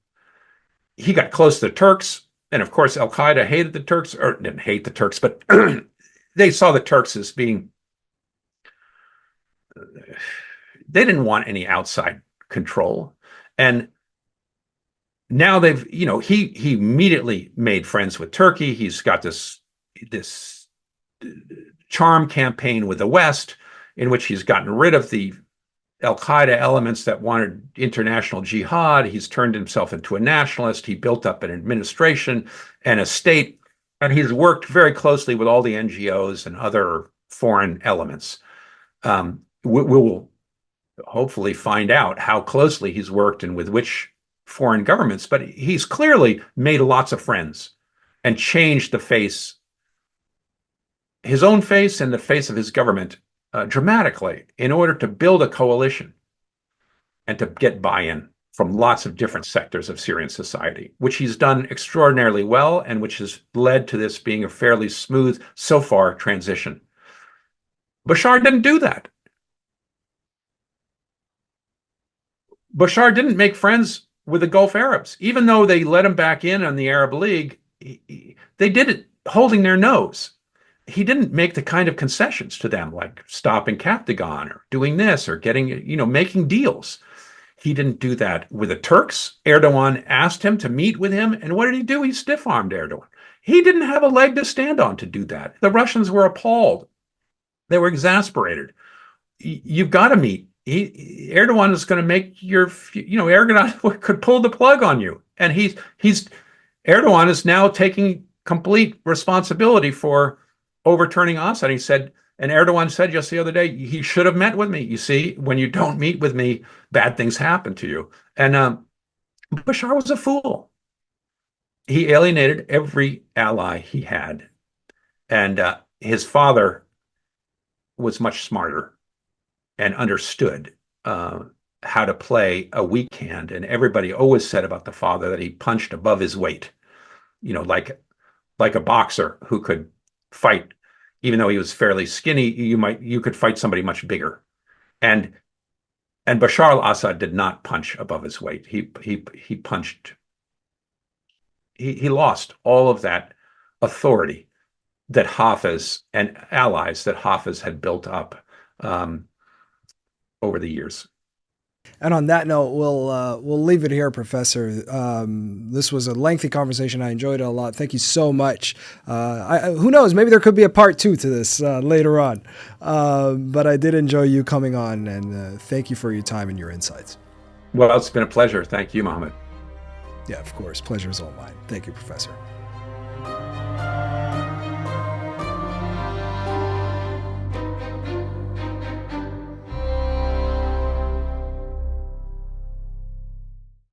He got close to the Turks, and of course al-Qaeda hated the Turks, or didn't hate the Turks, but they saw the Turks as being, they didn't want any outside control. And now he immediately made friends with Turkey. He's got this charm campaign with the West, in which he's gotten rid of the al-Qaeda elements that wanted international jihad. He's turned himself into a nationalist. He built up an administration and a state, and he's worked very closely with all the NGOs and other foreign elements. We will hopefully find out how closely he's worked and with which foreign governments, but he's clearly made lots of friends and changed the face, his own face and the face of his government dramatically, in order to build a coalition and to get buy-in from lots of different sectors of Syrian society, which he's done extraordinarily well, and which has led to this being a fairly smooth, so far, transition. Bashar didn't do that. Bashar didn't make friends with the Gulf Arabs. Even though they let him back in on the Arab League, they did it holding their nose. He didn't make the kind of concessions to them, like stopping Captagon or doing this or making deals. He didn't do that with the Turks. Erdogan asked him to meet with him, and what did he do? He stiff-armed Erdogan. He didn't have a leg to stand on to do that. The Russians were appalled. They were exasperated. You've got to meet. Erdogan is going to make Erdogan could pull the plug on you. And Erdogan is now taking complete responsibility for overturning Assad. And Erdogan said just the other day, he should have met with me. You see, when you don't meet with me, bad things happen to you. And Bashar was a fool. He alienated every ally he had. And his father was much smarter and understood how to play a weak hand. And everybody always said about the father that he punched above his weight, like a boxer who could fight. Even though he was fairly skinny, you could fight somebody much bigger. And Bashar al-Assad did not punch above his weight. He punched. He lost all of that authority that Hafez and allies that Hafez had built up over the years. And on that note, we'll leave it here, Professor. This was a lengthy conversation. I enjoyed it a lot. Thank you so much. Who knows? Maybe there could be a part 2 to this later on. But I did enjoy you coming on, and thank you for your time and your insights. Well, it's been a pleasure. Thank you, Mohamed. Yeah, of course. Pleasure is all mine. Thank you, Professor.